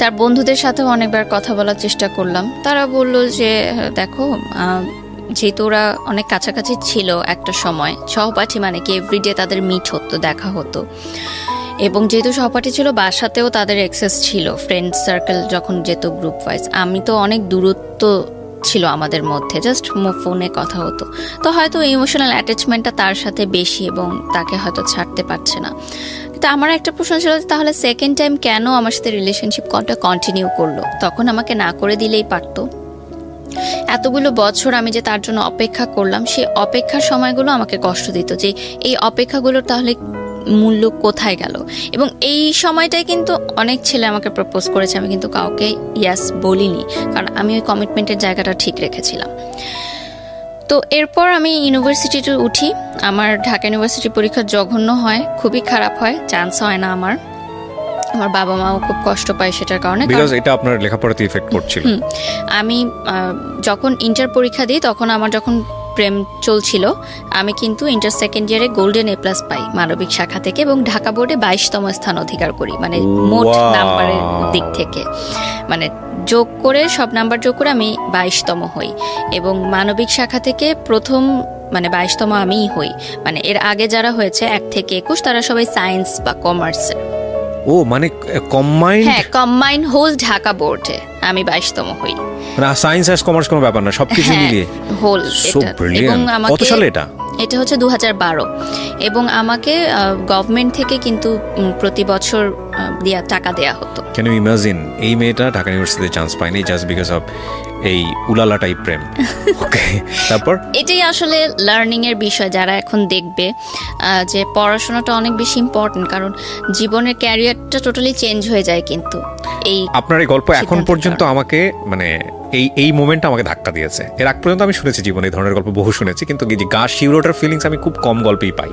তার বন্ধুদের সাথেও অনেকবার কথা বলার চেষ্টা করলাম, তারা বলল যে দেখো, যেহেতু ওরা অনেক কাছাকাছি ছিল একটা সময়, সহপাঠী মানে কি এভরিডে তাদের মিট হতো, দেখা হতো, এবং যেহেতু সহপাঠী ছিল বাসাতেও তাদের অ্যাক্সেস ছিল, ফ্রেন্ড সার্কেল যখন যেত গ্রুপ ওয়াইজ। আমি তো অনেক দূরত্ব ছিল আমাদের মধ্যে, জাস্ট ফোনে কথা হতো। তো হয়তো ইমোশনাল অ্যাটাচমেন্টটা তার সাথে বেশি, এবং তাকে হয়তো ছাড়তে পারছে না। তো আমার একটা প্রশ্ন ছিল, তাহলে সেকেন্ড টাইম কেন আমার সাথে রিলেশনশিপ কন্টিনিউ করলো? তখন আমাকে না করে দিলেই পারতো। এতগুলো বছর আমি যে তার জন্য অপেক্ষা করলাম, সেই অপেক্ষার সময়গুলো আমাকে কষ্ট দিত, যে এই অপেক্ষাগুলো তাহলে মূল্য কোথায় গেল। এবং এই সময়টাই কিন্তু অনেক ছেলে আমাকে প্রপোজ করেছে, আমি কিন্তু কাউকে ইয়াস বলিনি, কারণ আমি ওই কমিটমেন্টের জায়গাটা ঠিক রেখেছিলাম। তো এরপর আমি ইউনিভার্সিটিতে উঠি। আমার ঢাকা ইউনিভার্সিটি পরীক্ষা জঘন্য হয়, খুবই খারাপ হয়, চান্স হয় না আমার বাবা মাও খুব কষ্ট পায় সেটার কারণে। বিকজ এটা আপনার লেখাপড়াতে ইফেক্ট করছিল। আমি যখন ইন্টার পরীক্ষা দিই তখন আমার যখন প্রেম চলছিল, আমি কিন্তু ইন্টার সেকেন্ড ইয়ারে গোল্ডেন এ প্লাস পাই মানবিক শাখা থেকে, এবং ঢাকা বোর্ডে 22তম স্থান অধিকার করি, মানে মোট নাম্বারের দিক থেকে, মানে যোগ করে সব নাম্বার যোগ করে আমি 22তম হই, এবং মানবিক শাখা থেকে প্রথম মানে 22তম আমিই হই। মানে এর আগে যারা হয়েছে 1 থেকে 21 তারা সবাই সায়েন্স বা কমার্সে। ও মানে কম্বাইন্ড? হ্যাঁ, কম্বাইন হোল ঢাকা বোর্ডে আমি 22তম হই। না সায়েন্স আর কমার্স কোনো ব্যাপার না, সবকিছু মিলিয়ে হোল সো এটা। এবং ব্রিলিয়ান্ট। আমাকে কত সালে এটা? এটা হচ্ছে 2012, এবং আমাকে গভর্নমেন্ট থেকে কিন্তু প্রতি বছর টাকা দেয়া হতো। ক্যান ইউ ইমাজিন এই মেয়েটা ঢাকা ইউনিভার্সিটিতে চান্স পায়নি জাস্ট বিকজ অফ এই উলালা টাইপ প্রেম। ওকে, তারপর এটাই আসলে লার্নিং এর বিষয়। যারা এখন দেখবে যে পড়াশোনাটা অনেক বেশি ইম্পর্টেন্ট, কারণ জীবনের ক্যারিয়ারটা টোটালি চেঞ্জ হয়ে যায় কিন্তু এই আপনার এই গল্প এখন পর্যন্ত আমাকে মানে এই মোমেন্টটা আমাকে ধাক্কা দিয়েছে। এর আগ পর্যন্ত আমি শুনেছি জীবনে এই ধরনের গল্প বহু শুনেছি, কিন্তু এই যে গা শিউরোটার ফিলিংস আমি খুব কম গল্পেই পাই,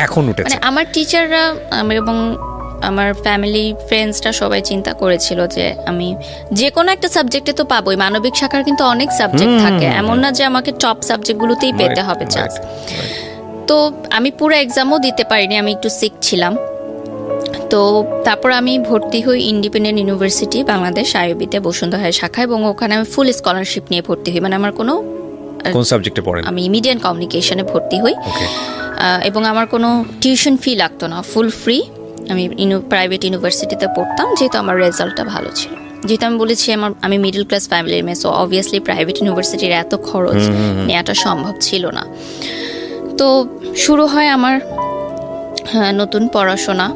এখন উঠেছে। মানে আমার টিচাররা এবং আমার ফ্যামিলি ফ্রেন্ডসরা সবাই চিন্তা করেছিল যে আমি যে কোনো একটা সাবজেক্টে তো পাবোই, মানবিক শাখার কিন্তু অনেক সাবজেক্ট থাকে, এমন না যে আমাকে টপ সাবজেক্টগুলোতেই পেতে হবে চান্স। তো আমি পুরো এক্সামও দিতে পারিনি, আমি একটু সিক ছিলাম। তো তারপর আমি ভর্তি হই ইন্ডিপেন্ডেন্ট ইউনিভার্সিটি বাংলাদেশ আইবিতে বসুন্ধরা শাখা, এবং ওখানে আমি ফুল স্কলারশিপ নিয়ে ভর্তি হই। মানে আমার কোনো কোন সাবজেক্টে পড়েন? আমি মিডিয়া এন্ড কমিউনিকেশনে ভর্তি হই, এবং আমার কোনো টিউশন ফি লাগতো না, ফুল ফ্রি। আমি প্রাইভেট ইউনিভার্সিটিতে পড়তাম, যেহেতু আমার রেজাল্টটা ভালো ছিল। যেহেতু আমি বলেছি আমি মিডল ক্লাস ফ্যামিলির মেয়ে, সো অবভিয়াসলি প্রাইভেট ইউনিভার্সিটির এত খরচ নেওয়াটা সম্ভব ছিল না। তো শুরু হয় আমার নতুন পড়াশোনা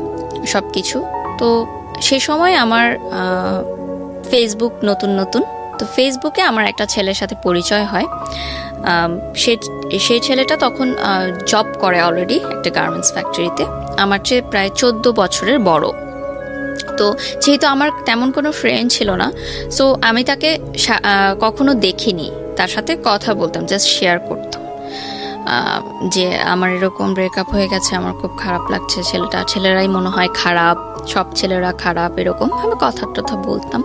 সব কিছু। তো সে সময় আমার ফেসবুক নতুন, তো ফেসবুকে আমার একটা ছেলের সাথে পরিচয় হয়। সেই ছেলেটা তখন জব করে অলরেডি একটা গার্মেন্টস ফ্যাক্টরিতে, আমার চেয়ে প্রায় 14 বছরের বড়। তো যেহেতু আমার তেমন কোনো ফ্রেন্ড ছিল না, সো আমি তাকে কখনো দেখিনি, তার সাথে কথা বলতাম, জাস্ট শেয়ার করতাম যে আমার এরকম ব্রেকআপ হয়ে গেছে, আমার খুব খারাপ লাগছে, ছেলেরাই মনে হয় খারাপ, সব ছেলেরা খারাপ, এরকম আমি কথা বলতাম।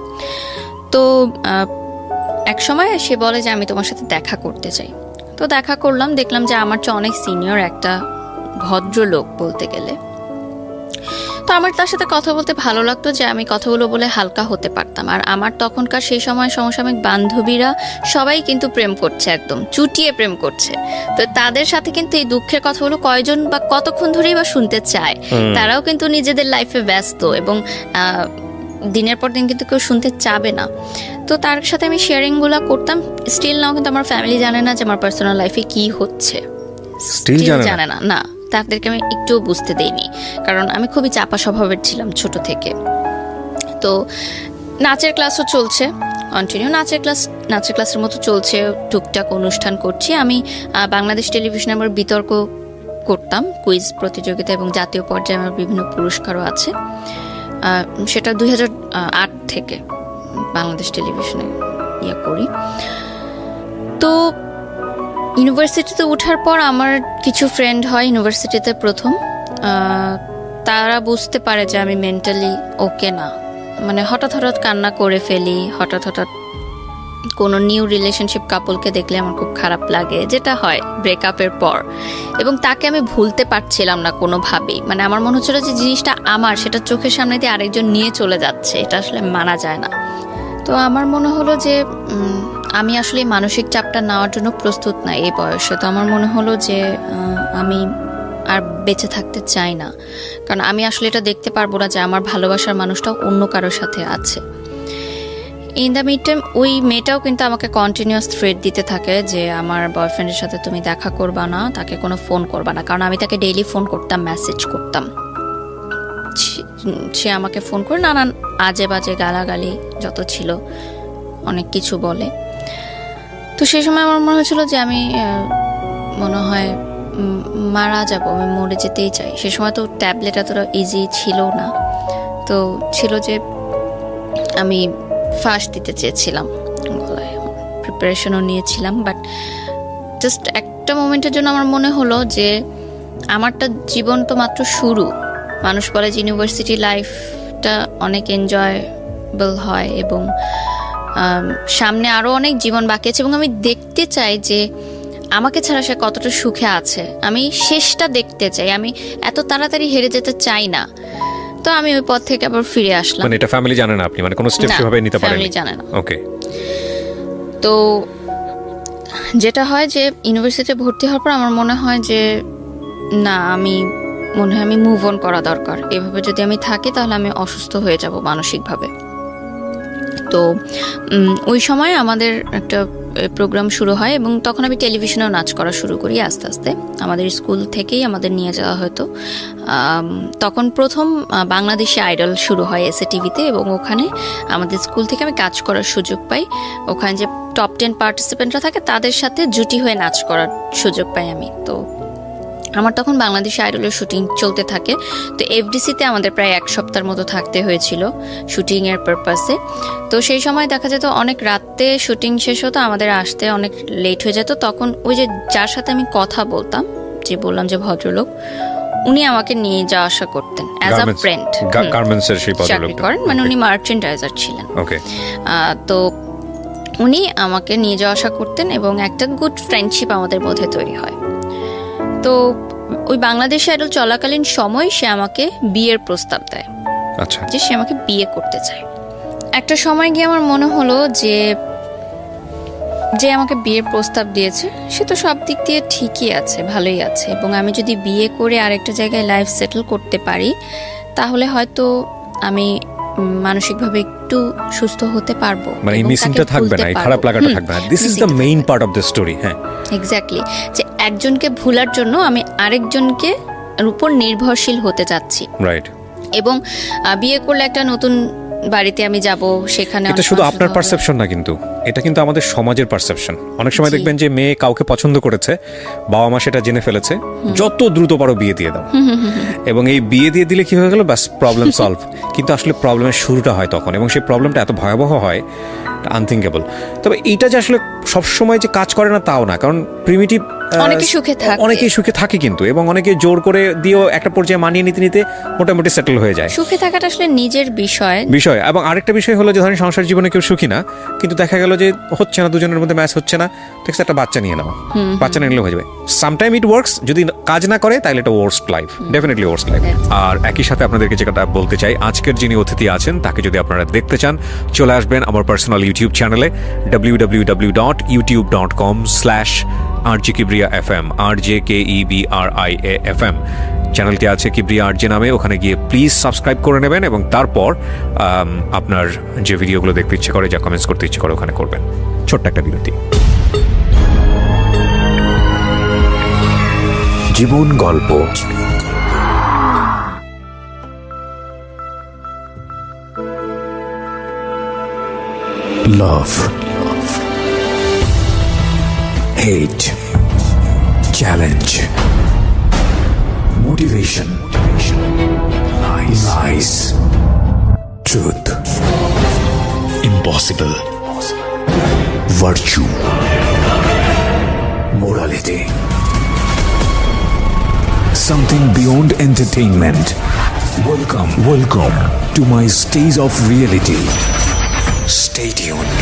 তো এক সময় সে বলে যে আমি তোমার সাথে দেখা করতে চাই। তো দেখা করলাম, দেখলাম যে আমার চেয়ে অনেক সিনিয়র একটা ভদ্রলোক বলতে গেলে। তো আমার তার সাথে কথা বলতে ভালো লাগতো, যে আমি কথাগুলো বলে হালকা হতে পারতাম। আর আমার তখনকার সেই সময় সমসাময়িক বান্ধবীরা সবাই কিন্তু প্রেম করছে, একদম চুটিয়ে প্রেম করছে। তো তাদের সাথে কিন্তু এই দুঃখের কথাগুলো কয়জন বা কতক্ষণ ধরেই বা শুনতে চায়, তারাও কিন্তু নিজেদের লাইফে ব্যস্ত, এবং দিনের পর দিন কিন্তু কেউ শুনতে চাবে না। তো তার সাথে আমি শেয়ারিংগুলো করতাম। স্টিল নাও কিন্তু আমার ফ্যামিলি জানে না যে আমার পার্সোনাল লাইফে কি হচ্ছে, স্টিল জানে না। না, তাদেরকে আমি একটুও বুঝতে দেইনি, কারণ আমি খুবই চাপা স্বভাবের ছিলাম ছোট থেকে। তো নাচের ক্লাসও চলছে, কন্টিনিউ নাচের ক্লাসের মতো চলছে, টুকটাক অনুষ্ঠান করছি। আমি বাংলাদেশ টেলিভিশনে আমার বিতর্ক করতাম, কুইজ প্রতিযোগিতা, এবং জাতীয় পর্যায়ে আমার বিভিন্ন পুরস্কারও আছে। সেটা 2008 থেকে বাংলাদেশ টেলিভিশনে করি। তো ইউনিভার্সিটিতে ওঠার পর আমার কিছু ফ্রেন্ড হয় ইউনিভার্সিটিতে প্রথম, তারা বুঝতে পারে যে আমি মেন্টালি ওকে না। মানে হঠাৎ কান্না করে ফেলি, হঠাৎ কোনো নিউ রিলেশনশিপ কাপলকে দেখলে আমার খুব খারাপ লাগে, যেটা হয় ব্রেকআপের পর। এবং তাকে আমি ভুলতে পারছিলাম না কোনোভাবেই। মানে আমার মনে হচ্ছিল যে জিনিসটা আমার, সেটা চোখের সামনে দিয়ে আরেকজন নিয়ে চলে যাচ্ছে, এটা আসলে মানা যায় না। তো আমার মনে হলো যে আমি আসলে মানসিক চাপটা নেওয়ার জন্য প্রস্তুত না এই বয়সে। তো আমার মনে হলো যে আমি আর বেঁচে থাকতে চাই না, কারণ আমি আসলে এটা দেখতে পারবো না যে আমার ভালোবাসার মানুষটাও অন্য কারোর সাথে আছে। ইন দ্য মিড টাইম ওই মেয়েটাও কিন্তু আমাকে কন্টিনিউয়াস থ্রেট দিতে থাকে যে আমার বয়ফ্রেন্ডের সাথে তুমি দেখা করবা না, তাকে কোনো ফোন করবা না। কারণ আমি তাকে ডেইলি ফোন করতাম, মেসেজ করতাম, সে আমাকে ফোন করে নানান আজে বাজে গালাগালি যত ছিল অনেক কিছু বলে। তো সেই সময় আমার মনে হয়েছিল যে আমি মনে হয় মারা যাব, আমি মরে যেতেই চাই। সে সময় তো ট্যাবলেট এতটা ইজি ছিল না, তো ছিল যে আমি ফাঁস দিতে চেয়েছিলাম, গলায় প্রিপারেশনও নিয়েছিলাম। বাট জাস্ট একটা মোমেন্টের জন্য আমার মনে হলো যে আমারটা জীবন তো মাত্র শুরু। মানুষ বলে যে ইউনিভার্সিটি লাইফটা অনেক এনজয়েবল হয় এবং সামনে আরও অনেক জীবন বাকি আছে, এবং আমি দেখতে চাই যে আমাকে ছাড়া সে কতটা সুখে আছে। আমি শেষটা দেখতে চাই, আমি এত তাড়াতাড়ি হেরে যেতে চাই না। তো আমি ওই পথ থেকে আবার ফিরে আসলাম। মানে এটা ফ্যামিলি জানে না আপনি, মানে কোনো স্টেপ সেভাবে নিতে পারেন? ফ্যামিলি জানে না। ওকে। তো যেটা হয় যে ইউনিভার্সিটিতে ভর্তি হওয়ার পর আমার মনে হয় যে না, আমি মুভ অন করা দরকার। এভাবে যদি আমি থাকি তাহলে আমি অসুস্থ হয়ে যাব মানসিকভাবে। তো ওই সময় আমাদের একটা প্রোগ্রাম শুরু হয় এবং তখন আমি টেলিভিশনেও নাচ করা শুরু করি আস্তে আস্তে। আমাদের স্কুল থেকেই আমাদের নিয়ে যাওয়া হতো। তখন প্রথম বাংলাদেশি আইডল শুরু হয় এসএ টিভিতে, এবং ওখানে আমাদের স্কুল থেকে আমি কাজ করার সুযোগ পাই। ওখানে যে টপ 10 পার্টিসিপেন্টরা থাকে তাদের সাথে জুটি হয়ে নাচ করার সুযোগ পাই আমি। তো আমার তখন বাংলাদেশি আইডলের শুটিং চলতে থাকে। তো এফডিসিতে আমাদের প্রায় 1 সপ্তাহের মতো থাকতে হয়েছিল শুটিংয়ের পারপাসে। তো সেই সময় দেখা যেত অনেক রাতে শুটিং শেষ হতো, আমাদের আসতে অনেক লেট হয়ে যেত। তখন ওই যে যার সাথে আমি কথা বলতাম, যে বললাম যে ভদ্রলোক, উনি আমাকে নিয়ে যাওয়া আসা করতেন অ্যাজ আ ফ্রেন্ড। গার্মেন্টসের সেই ভদ্রলোক করেন, মানে উনি মার্চেন্ডাইজার ছিলেন। ওকে। তো উনি আমাকে নিয়ে যাওয়া আসা করতেন এবং একটা গুড ফ্রেন্ডশিপ আমাদের মধ্যে তৈরি হয়। তো ওই বাংলাদেশ আইডল চলাকালীন সময় সে আমাকে বিয়ের প্রস্তাব দেয়। আচ্ছা। যে সে আমাকে বিয়ে করতে চায়। একটা সময় গিয়ে আমার মনে হলো যে আমাকে বিয়ের প্রস্তাব দিয়েছে সে তো সব দিক দিয়ে ঠিকই আছে, ভালোই আছে, এবং আমি যদি বিয়ে করে আরেকটা জায়গায় লাইফ সেটেল করতে পারি তাহলে হয়তো আমি মানসিকভাবে একটু সুস্থ হতে পারবো, মানে মিসিংটা থাকবে না, খারাপ লাগাটা থাকবে না। This is the main part of the story. হ্যাঁ, এক্স্যাক্টলি। যে একজনকে ভুলার জন্য আমি আরেকজনকে উপর নির্ভরশীল হতে চাচ্ছি। রাইট। এবং বিয়ে করলে একটা নতুন বাড়িতে আমি যাব, সেখানে এটা শুধু আপনার পারসেপশন না, কিন্তু এটা কিন্তু আমাদের সমাজের পারসেপশন। অনেক সময় দেখবেন যে মেয়ে কাউকে পছন্দ করেছে, বাবা মা সেটা জেনে ফেলেছে, যত দ্রুত পারো বিয়ে দিয়ে দাও, এবং এই বিয়ে দিয়ে দিলে কি হয়ে গেল, ব্যাস প্রবলেম সলভ। কিন্তু আসলে প্রবলেমের শুরুটা হয় তখন, এবং সেই প্রবলেমটা এত ভয়াবহ হয়, আনথিঙ্কেবল। তবে এইটা যে আসলে সবসময় যে কাজ করে না তাও না, কারণ প্রিমিটিভ অনেকেই সুখে থাকে কিন্তু, এবং অনেকে জোর করে দিয়েও একটা পর্যায়ে মানিয়ে নিতে নিতে মোটামুটি সেটেল হয়ে যায়। সুখে থাকাটা আসলে নিজের বিষয়। এবং আরেকটা বিষয় হলো যে ধরেন সংসার জীবনে কেউ সুখী না, কিন্তু দেখা গেল যে হচ্ছে না, দুজনের মধ্যে ম্যাচ হচ্ছে না, ঠিক আছে, একটা বাচ্চা নিয়ে নাও, বাচ্চা নিলে হয়ে যাবে। সামটাইম ইট ওয়ার্কস, যদি কাজ না করে তাহলে এটা worst life, definitely worst life. আর একই সাথে আপনাদেরকে যেটা বলতে চাই, আজকের যিনি অতিথি আছেন তাকে যদি আপনারা দেখতে চান, চলে আসবেন আমার পার্সোনাল ইউটিউব চ্যানেলে www.youtube.com/RJKibriya.FM, RJKEBRIA.FM চ্যানেলটি আছে কিবরিয়া আরজে নামে। ওখানে গিয়ে প্লিজ সাবস্ক্রাইব করে নেবেন, এবং তারপর আপনার যে ভিডিওগুলো দেখতে ইচ্ছে করে, যা কমেন্টস করতে ইচ্ছে করে, ওখানে করবেন। ছোট্ট একটা বিরতি। জীবন গল্প। Love, hate, challenge, motivation, lies, truth, impossible, virtue, morality, something beyond entertainment. Welcome to my stage of reality. Stay tuned.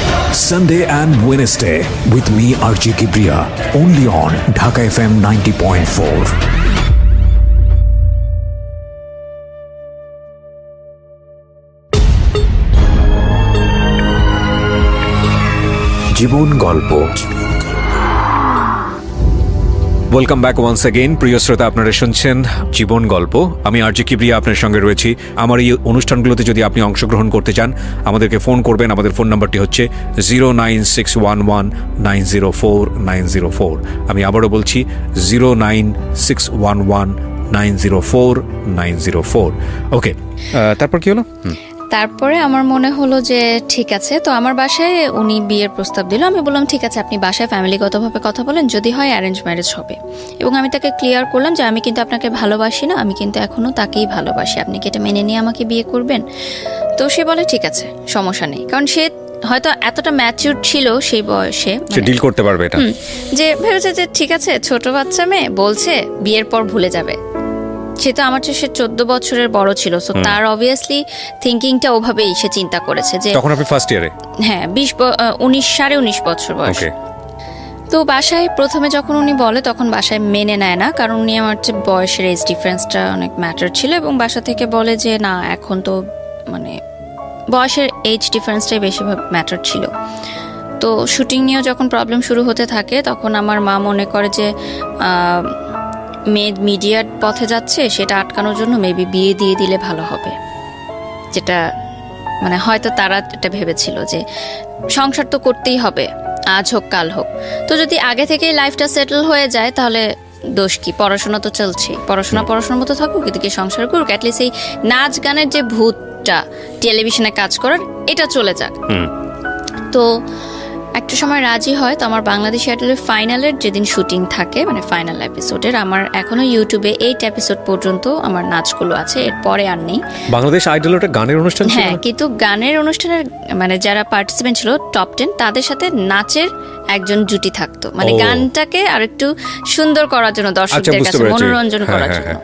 Sunday and Wednesday with me RJ Kibriya, only on Dhaka FM 90.4. জীবন গল্প। Welcome back once again. প্রিয় শ্রোতা, আপনারা শুনছেন জীবন গল্প। আমি আরজে কিবরিয়া আপনার সঙ্গে রয়েছি। আমার এই অনুষ্ঠানগুলোতে যদি আপনি অংশগ্রহণ করতে চান, আমাদেরকে ফোন করবেন। আমাদের ফোন নাম্বারটি হচ্ছে 09611904904। আমি আবারও বলছি 09611904904। ওকে, তারপর কি হলো? তারপরে আমার মনে হলো যে ঠিক আছে, তো আমার বাসায় উনি বিয়ের প্রস্তাব দিল। আমি বললাম ঠিক আছে, আপনি বাসায় ফ্যামিলিগতভাবে কথা বলেন, যদি হয় অ্যারেঞ্জ ম্যারেজ হবে। এবং আমি তাকে ক্লিয়ার করলাম যে আমি কিন্তু আপনাকে ভালোবাসি না, আমি কিন্তু এখনো তাকেই ভালোবাসি, আপনি কি এটা মেনে নিয়ে আমাকে বিয়ে করবেন? তো সে বলে ঠিক আছে, সমস্যা নেই। কারণ সে হয়তো এতটা ম্যাচিউর ছিল সেই বয়সে, সে ডিল করতে পারবে এটা। যে ভেবেছে যে ঠিক আছে, ছোট বাচ্চা মেয়ে বলছে বিয়ের পর ভুলে যাবে। সে তো আমার চেয়ে 14 বছরের বড় ছিল, সো তার অবভিয়াসলি থিঙ্কিংটা ওভাবেই সে চিন্তা করেছে যে তখন আপনি ফার্স্ট ইয়ারে? হ্যাঁ, 19 বছর বয়স। ওকে। তো বাসায় প্রথমে যখন উনি বলে তখন বাসায় মেনে নেয় না, কারণ উনি আমার চেয়ে বয়সের এজ ডিফারেন্সটা অনেক ম্যাটার ছিল। এবং বাসা থেকে বলে যে না, এখন তো মানে বয়সের এজ ডিফারেন্সটাই বেশি ম্যাটার ছিল। তো শুটিং নিয়েও যখন প্রবলেম শুরু হতে থাকে তখন আমার মা মনে করে যে মেয়ে মিডিয়ার পথে যাচ্ছে, সেটা আটকানোর জন্য মেবি বিয়ে দিয়ে দিলে ভালো হবে। যেটা মানে হয়তো তারা এটা ভেবেছিল যে সংসার তো করতেই হবে, আজ হোক কাল হোক। তো যদি আগে থেকেই লাইফটা সেটেল হয়ে যায় তাহলে দোষ কি? পড়াশোনা তো চলছে, পড়াশোনার মতো থাকুক, এদিকে সংসার করুক, অ্যাটলিস্ট এই নাচ গানের যে ভূতটা টেলিভিশনে কাজ করার, এটা চলে যাক। তো একটা সময় রাজি হয়। তো আমার বাংলাদেশ আইডলের ফাইনালের যেদিন শুটিং থাকে, মানে ফাইনাল এপিসোডের, আমার এখনো ইউটিউবে 8 এপিসোড পর্যন্ত আমার নাচগুলো আছে, এরপরে আর নেই। বাংলাদেশ আইডল ওটা গানের অনুষ্ঠান ছিল? হ্যাঁ, কিন্তু গানের অনুষ্ঠানের মানে যারা পার্টিসিপেন্ট ছিল টপ 10, তাদের সাথে নাচের একজন জুটি থাকতো, মানে গানটাকে আর একটু সুন্দর করার জন্য, দর্শকদের কাছে মনোরঞ্জন করার জন্য।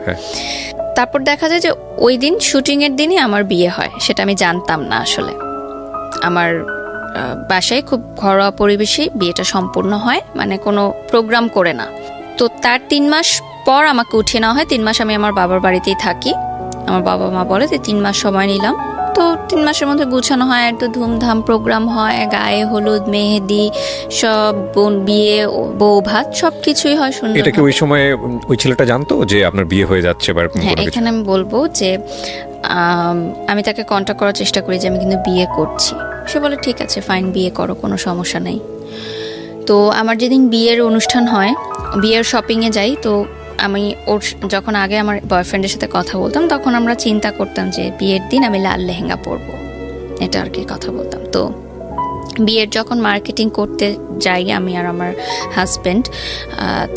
তারপর দেখা যায় যে ওই দিন শুটিং এর দিনই আমার বিয়ে হয়, সেটা আমি জানতাম না আসলে। আমার বাসায় খুব ঘরোয়া পরিবেশে বিয়েটা সম্পূর্ণ হয়, মানে কোনো প্রোগ্রাম করে না। তো তার 3 মাস পর আমাকে উঠিয়ে নেওয়া হয়। 3 মাস আমি আমার বাবার বাড়িতেই থাকি। আমার বাবা মা বলে যে 3 মাস সময় নিলাম। তো 3 মাসের মধ্যে গুছানো হয়, একটু ধুমধাম প্রোগ্রাম হয়, গায়ে হলুদ, মেহেদি, সব বিয়ে, বউ ভাত, সবকিছুই হয় সুন্দর। এটা কি ওই সময় ওই ছেলেটা জানতো যে আপনার বিয়ে হয়ে যাচ্ছে? হ্যাঁ, এখানে আমি বলবো যে আমি তাকে কন্ট্যাক্ট করার চেষ্টা করি যে আমি কিন্তু বিয়ে করছি। সে বলে ঠিক আছে, ফাইন, বিয়ে করো, কোনো সমস্যা নেই। তো আমার যেদিন বিয়ের অনুষ্ঠান হয়, বিয়ের শপিংয়ে যাই। তো আমি ওর যখন আগে আমার বয়ফ্রেন্ডের সাথে কথা বলতাম, তখন আমরা চিন্তা করতাম যে বিয়ের দিন আমি লাল লেহেঙ্গা পরবো, এটা আর কি কথা বলতাম। তো বিয়ের যখন মার্কেটিং করতে যাই আমি আর আমার হাজব্যান্ড,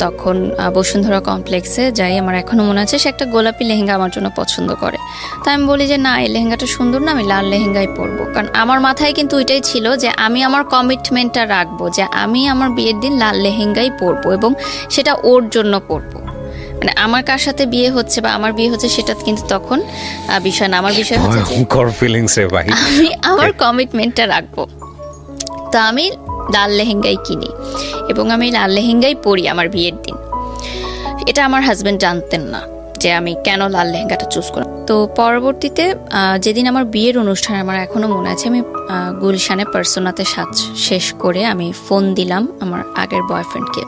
তখন বসুন্ধরা কমপ্লেক্সে যাই। আমার এখনো মনে আছে সে একটা গোলাপি লেহেঙ্গা আমার জন্য পছন্দ করে। তাই আমি বলি যে না, এই লেহেঙ্গাটা সুন্দর না, আমি লাল লেহেঙ্গাই পরবো। কারণ আমার মাথায় কিন্তু ওইটাই ছিল যে আমি আমার কমিটমেন্টটা রাখবো, যে আমি আমার বিয়ের দিন লাল লেহেঙ্গাই পরবো এবং সেটা ওর জন্য পরবো। মানে আমার কার সাথে বিয়ে হচ্ছে বা আমার বিয়ে হচ্ছে সেটা কিন্তু তখন বিষয় না। আমার বিষয় হচ্ছে আমি আমার কমিটমেন্টটা রাখবো। তো আমি লাল লেহেঙ্গাই কিনি এবং আমি লাল লেহেঙ্গাই পরি আমার বিয়ের দিন। এটা আমার হাজবেন্ড জানতেন না যে আমি কেন লাল লেহেঙ্গাটা চুজ করলাম। তো পরবর্তীতে যেদিন আমার বিয়ের অনুষ্ঠান, আমার এখনো মনে আছে, আমি গুলশানে পার্সোনাতে সাজ শেষ করে আমি ফোন দিলাম আমার আগের বয়ফ্রেন্ডকে।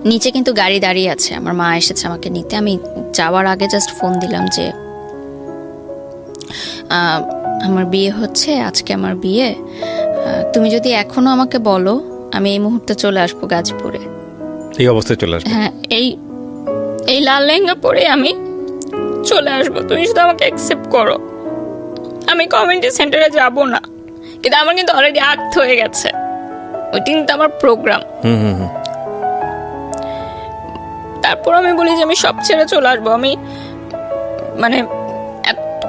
নিচে কিন্তু গাড়ি দাঁড়িয়ে আছে, আমার মা এসেছে আমাকে নিতে। আমি যাওয়ার আগে জাস্ট ফোন দিলাম যে আমার বিয়ে হচ্ছে, আজকে আমার বিয়ে, তুমি যদি এখনো আমাকে বলো আমি এই মুহূর্তে চলে আসবো গাজীপুরে। এই অবস্থায় চলে আসবো? হ্যাঁ, এই লাল লেহেঙ্গা পরে আমি চলে আসবো, তুমি শুধু আমাকে অ্যাকসেপ্ট করো। আমি কমিউনিটি সেন্টারে যাব না, কিন্তু আমার কিন্তু অলরেডি আক্ত হয়ে গেছে, ওই কিন্তু আমার প্রোগ্রাম। তারপর আমি বলি যে আমি সব ছেড়ে চলে আসবো। আমি মানে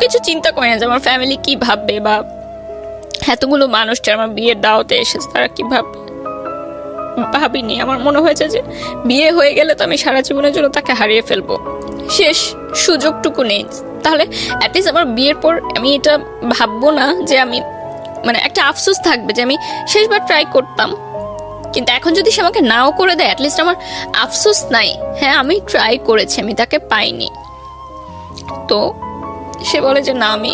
কিছু চিন্তা করি না যে আমার ফ্যামিলি কি ভাববে, বা এতগুলো মানুষ যারা আমার বিয়ের দাওয়াতে এসেছে তারা কি ভাববে, ভাবিনি। আমার মনে হয়েছে যে বিয়ে হয়ে গেলে তো আমি সারা জীবনের জন্য তাকে হারিয়ে ফেলবো, শেষ সুযোগটুকু নেই। তাহলে অ্যাটলিস্ট আমার বিয়ের পর আমি এটা ভাববো না যে আমি, মানে একটা আফসোস থাকবে যে আমি শেষবার ট্রাই করতাম, কিন্তু এখন যদি সে আমাকে নাও করে দেয় অ্যাটলিস্ট আমার আফসোস নাই, হ্যাঁ আমি ট্রাই করেছি, আমি তাকে পাইনি। তো সে বলে যে না, আমি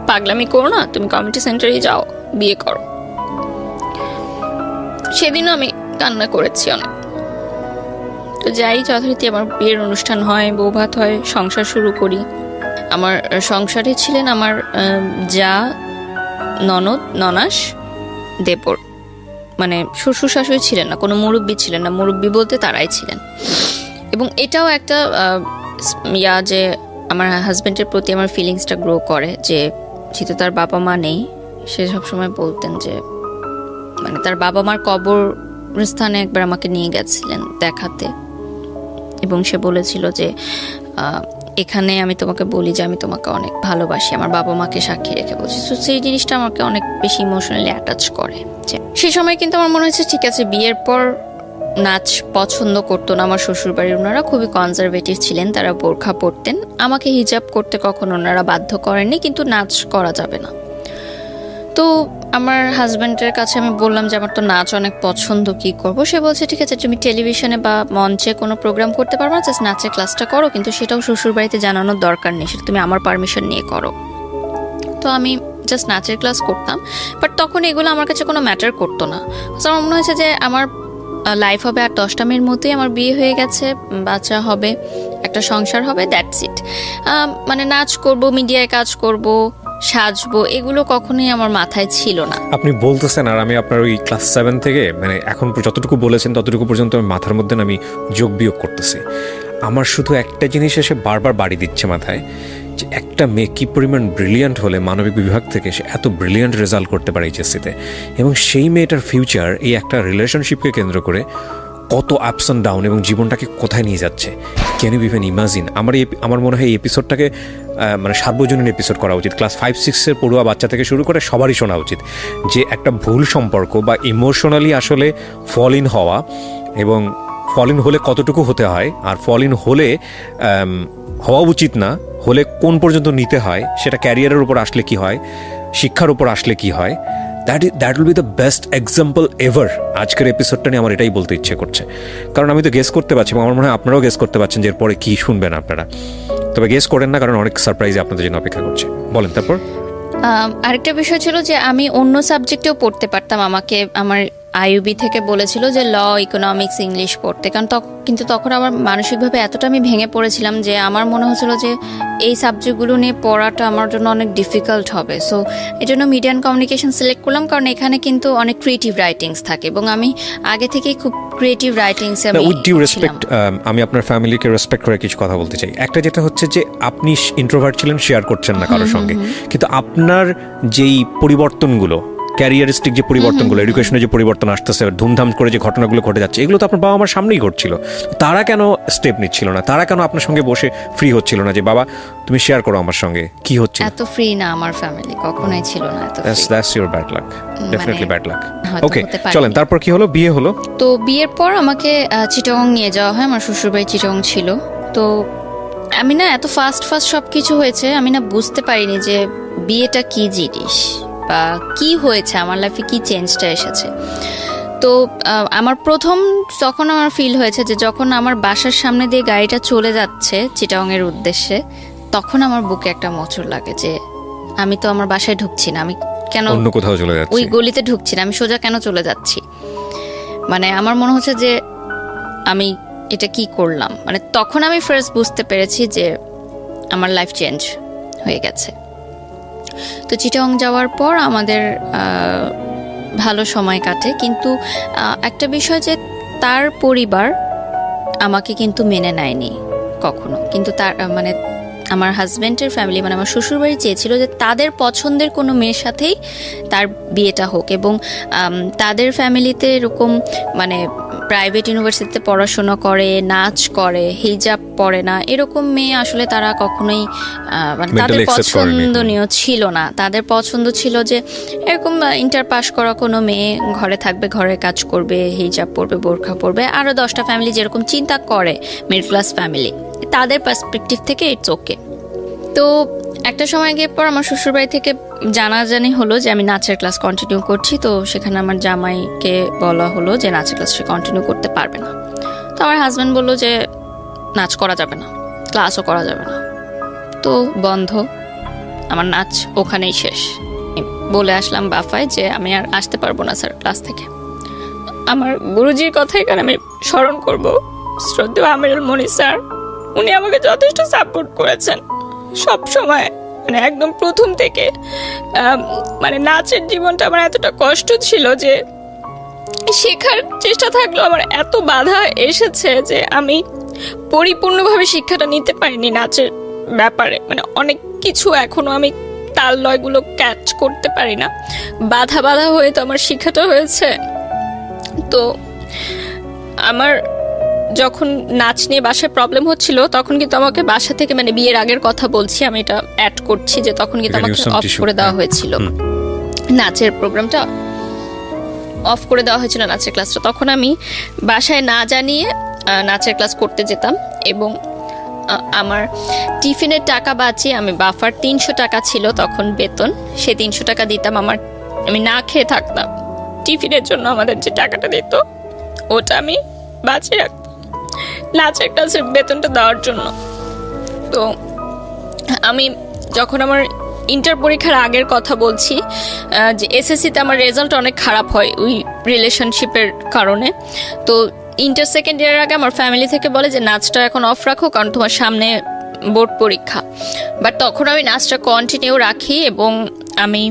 পাগলামি করো না, তুমি কমিউনিটি সেন্টারে যাও, বিয়ে করো। সেদিনও আমি কান্না করেছি অনেক। তো যাই, যথারীতি আমার বিয়ের অনুষ্ঠান হয়, বৌভাত হয়, সংসার শুরু করি। আমার সংসারে ছিলেন আমার যা, ননদ, ননাস, দেবর, মানে শ্বশুর শাশুড়ি ছিলেন না, কোনো মুরব্বী ছিলেন না। মুরব্বী বলতে তারাই ছিলেন। এবং এটাও একটা যে আমার হাজবেন্ডের প্রতি আমার ফিলিংসটা গ্রো করে, যে যেহেতু তার বাবা মা নেই, সে সবসময় বলতেন যে মানে তার বাবা মার কবরস্থানে একবার আমাকে নিয়ে গেছিলেন দেখাতে, এবং সে বলেছিল যে এখানে আমি তোমাকে বলি যে আমি তোমাকে অনেক ভালোবাসি, আমার বাবা মাকে সাক্ষী রেখে বলছি। তো সেই জিনিসটা আমাকে অনেক বেশি ইমোশনালি অ্যাটাচ করে। সেই সময় কিন্তু আমার মনে হয়েছে ঠিক আছে, বিয়ের পর নাচ পছন্দ করতো না আমার শ্বশুরবাড়ির ওনারা, খুবই কনজারভেটিভ ছিলেন, তারা বোরখা পরতেন। আমাকে হিজাব করতে কখনো ওনারা বাধ্য করেননি, কিন্তু নাচ করা যাবে না। তো আমার হাজব্যান্ডের কাছে আমি বললাম যে আমার তো নাচ অনেক পছন্দ, কি করব? সে বলছে ঠিক আছে, তুমি টেলিভিশনে বা মঞ্চে কোনো প্রোগ্রাম করতে পারবে না, জাস্ট নাচের ক্লাসটা করো, কিন্তু সেটাও শ্বশুরবাড়িতে জানানোর দরকার নেই, সেটা তুমি আমার পারমিশন নিয়ে করো। তো আমি জাস্ট নাচের ক্লাস করতাম, বাট তখন এগুলো আমার কাছে কোনো ম্যাটার করতো না। আমার মনে হয়েছে যে আমার লাইফ হবে আর 10টা মেয়ের মতোই, আমার বিয়ে হয়ে গেছে, বাচ্চা হবে, একটা সংসার হবে, দ্যাটস ইট। মানে নাচ করব, মিডিয়ায় কাজ করব, সাজবো, এগুলো কখনোই আমার মাথায় ছিল না। আপনি বলতেছেন আর আমি আপনার ওই ক্লাস 7 থেকে মানে এখন যতটুকু বলেছেন ততটুকু পর্যন্ত আমি মাথার মধ্যে আমি যোগ বিয়োগ করতেছি। আমার শুধু একটা জিনিস এসে বারবার বাড়ি দিচ্ছে মাথায়, যে একটা মেয়ে কী পরিমাণ ব্রিলিয়ান্ট হলে মানবিক বিভাগ থেকে সে এত ব্রিলিয়ান্ট রেজাল্ট করতে পারে এইচএসসিতে, এবং সেই মেয়েটার ফিউচার এই একটা রিলেশনশিপকে কেন্দ্র করে কত আপস অ্যান্ড ডাউন এবং জীবনটাকে কোথায় নিয়ে যাচ্ছে। Can you even imagine? আমার মনে হয় এই এপিসোডটাকে মানে সার্বজনীন এপিসোড করা উচিত। ক্লাস 5-6-এর পড়ুয়া বাচ্চা থেকে শুরু করে সবারই শোনা উচিত যে একটা ভুল সম্পর্ক বা ইমোশনালি আসলে ফল ইন হওয়া, এবং ফল ইন হলে কতটুকু হতে হয়, আর ফল ইন হলে হওয়া উচিত না হলে কোন পর্যন্ত নিতে হয়, সেটা ক্যারিয়ারের উপর আসলে কি হয়, শিক্ষার উপর আসলে কি হয়, that will be the best example ever. আজকের এপিসোডটা নিয়ে আমার এটাই বলতে ইচ্ছে করছে, কারণ আমি তো গেস করতে পারছি, এবং আমার মনে হয় আপনারাও গেস করতে পারছেন যে এরপরে কী শুনবেন আপনারা। তবে গেস করেন না, কারণ অনেক সারপ্রাইজ আপনাদের জন্য অপেক্ষা করছে। বলেন তারপর। আরেকটা বিষয় ছিল যে আমি অন্য সাবজেক্টেও পড়তে পারতাম, আমাকে আমার আইইউবি থেকে বলেছিল যে ল, ইকোনমিক্স, ইংলিশ পড়তে, কারণ কিন্তু তখন আমার মানসিকভাবে এতটা আমি ভেঙে পড়েছিলাম যে আমার মনে হচ্ছিল যে এই সাবজেক্টগুলো নিয়ে পড়াটা আমার জন্য অনেক ডিফিকাল্ট হবে। সো এই জন্য মিডিয়া অ্যান্ড কমিউনিকেশন সিলেক্ট করলাম, কারণ এখানে কিন্তু অনেক ক্রিয়েটিভ রাইটিংস থাকে, এবং আমি আগে থেকেই খুব ক্রিয়েটিভ রাইটিংসে আমি উইথ ডিউ রেসপেক্ট, আমি আপনার ফ্যামিলিকে রেসপেক্ট করে কিছু কথা বলতে চাই। একটা যেটা হচ্ছে যে আপনি ইন্ট্রোভার্ট ছিলেন, শেয়ার করছেন না কারোর সঙ্গে, কিন্তু আপনার যেই পরিবর্তনগুলো, ক্যারিয়ারিস্টিক যে পরিবর্তনগুলো, এডুকেশনে যে পরিবর্তন আসতেছে, ধুমধাম করে যে ঘটনাগুলো ঘটে যাচ্ছে, এগুলো তো আপনার বাবা মার সামনেই ঘটছিল। তারা কেন স্টেপ নিচ্ছিল না? তারা কেন আপনার সঙ্গে বসে ফ্রি হচ্ছিল না যে বাবা তুমি শেয়ার করো আমার সঙ্গে কি হচ্ছে? এত ফ্রি না আমার ফ্যামিলি, কখনোই ছিল না এত free. That's your bad luck, definitely bad luck. হয়তো ওকে, হতে পারে। চলেন তারপর কি হলো? বিয়ে হলো। তো বিয়ের পর আমাকে চিটাগং নিয়ে যাওয়া হয়, আমার শ্বশুরবাড়ি চিটাগং ছিল। তো আমি না এত ফাস্ট সব কিছু হয়েছে, আমি না বুঝতে পারিনি যে বিয়েটা কি জিনিস বা কি হয়েছে, আমার লাইফে কি চেঞ্জটা এসেছে। তো আমার প্রথম তখন আমার ফিল হয়েছে যে যখন আমার বাসার সামনে দিয়ে গাড়িটা চলে যাচ্ছে চিটাগংয়ের উদ্দেশ্যে, তখন আমার বুকে একটা মোচড় লাগে যে আমি তো আমার বাসায় ঢুকছি না, আমি কেন অন্য কোথাও চলে যাচ্ছি, ওই গলিতে ঢুকছি না, আমি সোজা কেন চলে যাচ্ছি। মানে আমার মনে হচ্ছে যে আমি এটা কি করলাম। মানে তখন আমি ফার্স্ট বুঝতে পেরেছি যে আমার লাইফ চেঞ্জ হয়ে গেছে। তো চিটাগং যাওয়ার পর আমাদের ভালো সময় কাটে, কিন্তু একটা বিষয় যে তার পরিবার আমাকে কিন্তু মেনে নেয়নি কখনো। কিন্তু তার মানে আমার হাজব্যান্ডের ফ্যামিলি, মানে আমার শ্বশুরবাড়ি চেয়েছিল যে তাদের পছন্দের কোনো মেয়ের সাথেই তার বিয়েটা হোক, এবং তাদের ফ্যামিলিতে এরকম মানে প্রাইভেট ইউনিভার্সিটিতে পড়াশোনা করে, নাচ করে, হিজাব পরে না, এরকম মেয়ে আসলে তারা কখনোই মানে তাদের পছন্দনীয় ছিল না। তাদের পছন্দ ছিল যে এরকম ইন্টার পাস করা কোনো মেয়ে ঘরে থাকবে, ঘরের কাজ করবে, হিজাব পরবে, বোরখা পরবে, আরও 10টা ফ্যামিলি যেরকম চিন্তা করে মিডল ক্লাস ফ্যামিলি, তাদের পার্সপেক্টিভ থেকে ইটস ওকে। তো একটা সময় গিয়ে পর আমার শ্বশুরবাড়ি থেকে জানাজানি হলো যে আমি নাচের ক্লাস কন্টিনিউ করছি। তো সেখানে আমার জামাইকে বলা হলো যে নাচের ক্লাস সে কন্টিনিউ করতে পারবে না। তো আমার হাজব্যান্ড বললো যে নাচ করা যাবে না, ক্লাসও করা যাবে না, তো বন্ধ, আমার নাচ ওখানেই শেষ। বলে আসলাম বাফায় যে আমি আর আসতে পারবো না স্যার ক্লাস থেকে। আমার গুরুজির কথা এখানে আমি স্মরণ করবো, শ্রদ্ধেয় আমিরুল মনি স্যার, উনি আমাকে যথেষ্ট সাপোর্ট করেছেন সব সময়, মানে একদম প্রথম থেকে। মানে নাচের জীবনটা আমার এতটা কষ্ট ছিল যে শেখার চেষ্টা থাকলেও আমার এত বাধা এসেছে যে আমি পরিপূর্ণভাবে শিক্ষাটা নিতে পারিনি নাচের ব্যাপারে মানে অনেক কিছু এখনো আমি তাল লয়গুলো ক্যাচ করতে পারি না, বাধা বাধা হয়ে তো আমার শিক্ষাটা হয়েছে। তো আমার যখন নাচ নিয়ে বাসায় প্রবলেম হচ্ছিল তখন কিন্তু আমাকে বাসা থেকে মানে বিয়ের আগের কথা বলছি, আমি এটা অ্যাড করছি যে তখন কিন্তু আমাকে অফ করে দেওয়া হয়েছিল নাচের প্রোগ্রামটা, অফ করে দেওয়া হয়েছিল নাচের ক্লাসটা। তখন আমি বাসায় না জানিয়ে নাচের ক্লাস করতে যেতাম এবং আমার টিফিনের টাকা বাঁচিয়ে আমি বাফার 300 টাকা ছিল তখন বেতন, সে 300 টাকা দিতাম। আমি না খেয়ে থাকতাম, টিফিনের জন্য আমাদের যে টাকাটা দিত ওটা আমি বাঁচিয়ে রাখতাম নাচের ক্লাসের বেতনটা দেওয়ার জন্য। তো আমি যখন আমার ইন্টার পরীক্ষার আগের কথা বলছি, যে এসএসসিতে আমার রেজাল্ট অনেক খারাপ হয় ওই রিলেশনশিপের কারণে। তো ইন্টার সেকেন্ড ইয়ারের আগে আমার ফ্যামিলি থেকে বলে যে নাচটা এখন অফ রাখো কারণ তোমার সামনে বোর্ড পরীক্ষা। বাট তখন আমি নাচটা কন্টিনিউ রাখি এবং আমি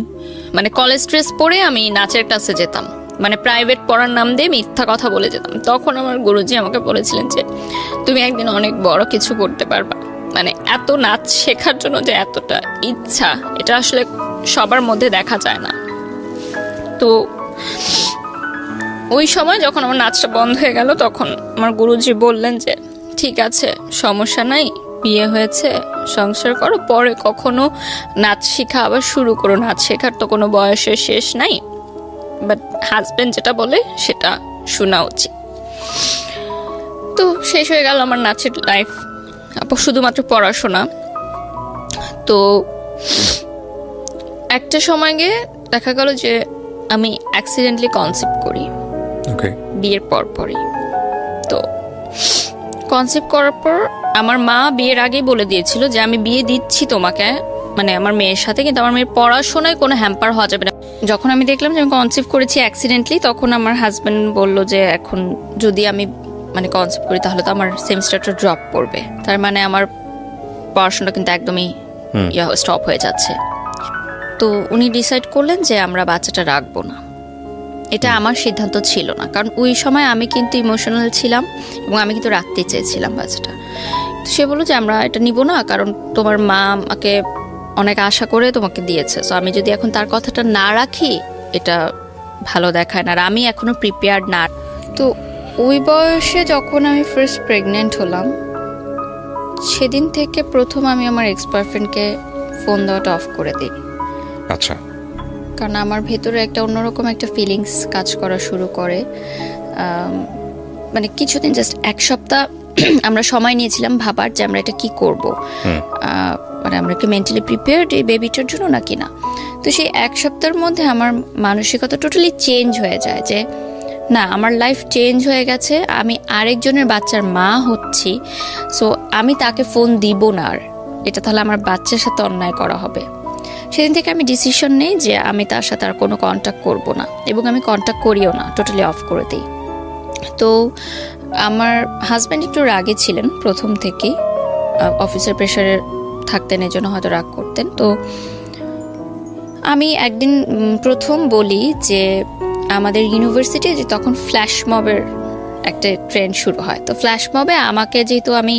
মানে কলেজ ড্রেস পরে আমি নাচের ক্লাসে যেতাম, মানে প্রাইভেট পড়ার নাম দিয়ে মিথ্যা কথা বলে যেতাম। তখন আমার গুরুজি আমাকে বলেছিলেন যে তুমি একদিন অনেক বড় কিছু করতে পারবা, মানে এত নাচ শেখার জন্য যে এতটা ইচ্ছা এটা আসলে সবার মধ্যে দেখা যায় না। তো ওই সময় যখন আমার নাচটা বন্ধ হয়ে গেল তখন আমার গুরুজি বললেন যে ঠিক আছে সমস্যা নাই, বিয়ে হয়েছে, সংসার করো, পরে কখনো নাচ শেখা আবার শুরু করো, নাচ শেখার তো কোনো বয়সের শেষ নাই, বাট হাজবেন্ড যেটা বলে সেটা শোনা উচিত। তো শেষ হয়ে গেল আমার নাচের লাইফ, শুধুমাত্র পড়াশোনা। তো একটা সময় গিয়ে দেখা গেল যে আমি অ্যাক্সিডেন্টলি কনসিভ করি বিয়ের পরই। তো কনসিভ করার পর আমার মা বিয়ের আগেই বলে দিয়েছিল যে আমি বিয়ে দিচ্ছি তোমাকে, মানে আমার মেয়ের সাথে, কিন্তু আমার মেয়ের পড়াশোনায় কোনো হ্যাম্পার হওয়া যাবে না। যখন আমি দেখলাম যে আমি কনসিভ করেছি অ্যাক্সিডেন্টলি, তখন আমার হাজব্যান্ড বলল যে এখন যদি আমি মানে কনসিভ করি তাহলে তো আমার সেমিস্টারটা ড্রপ পড়বে, তার মানে আমার পড়াশোনা কিন্তু একদমই স্টপ হয়ে যাচ্ছে। তো উনি ডিসাইড করলেন যে আমরা বাচ্চাটা রাখবো না। এটা আমার সিদ্ধান্ত ছিল না, কারণ ওই সময় আমি কিন্তু ইমোশনাল ছিলাম এবং আমি কিন্তু রাখতে চেয়েছিলাম বাচ্চাটা। তো সে বললো যে আমরা এটা নিব না, কারণ তোমার মা আমাকে অনেক আশা করে তোমাকে দিয়েছে, সো আমি যদি এখন তার কথাটা না রাখি এটা ভালো দেখায় না, আর আমি এখনো প্রিপেয়ার্ড না। তো ওই বয়সে যখন আমি ফার্স্ট প্রেগনেন্ট হলাম সেদিন থেকে প্রথম আমি আমার এক্স বয়ফ্রেন্ডকে ফোন দেওয়াটা অফ করে দিই। আচ্ছা। কারণ আমার ভেতরে একটা অন্যরকম একটা ফিলিংস কাজ করা শুরু করে। মানে কিছুদিন জাস্ট এক সপ্তাহ আমরা সময় নিয়েছিলাম ভাবার যে আমরা এটা কি করব, মানে আমরা কি মেন্টালি প্রিপেয়ার্ড এই বেবিটার জন্য নাকি না। তো সেই এক সপ্তাহের মধ্যে আমার মানসিকতা টোটালি চেঞ্জ হয়ে যায় যে না, আমার লাইফ চেঞ্জ হয়ে গেছে, আমি আরেকজনের বাচ্চার মা হচ্ছি, সো আমি তাকে ফোন দিব না, আর এটা তাহলে আমার বাচ্চার সাথে অন্যায় করা হবে। সেদিন থেকে আমি ডিসিশন নেই যে আমি তার সাথে আর কোনো কন্ট্যাক্ট করব না, এবং আমি কন্ট্যাক্ট করিও না, টোটালি অফ করে দিই। তো আমার হাজব্যান্ড একটু রাগে ছিলেন প্রথম থেকেই, অফিসের প্রেশারে থাকতেন, এই জন্য হয়তো রাগ করতেন। তো আমি একদিন প্রথম বলি যে আমাদের ইউনিভার্সিটি যে তখন ফ্ল্যাশ মবের একটা ট্রেন্ড শুরু হয়, তো ফ্ল্যাশ মবে আমাকে যেহেতু আমি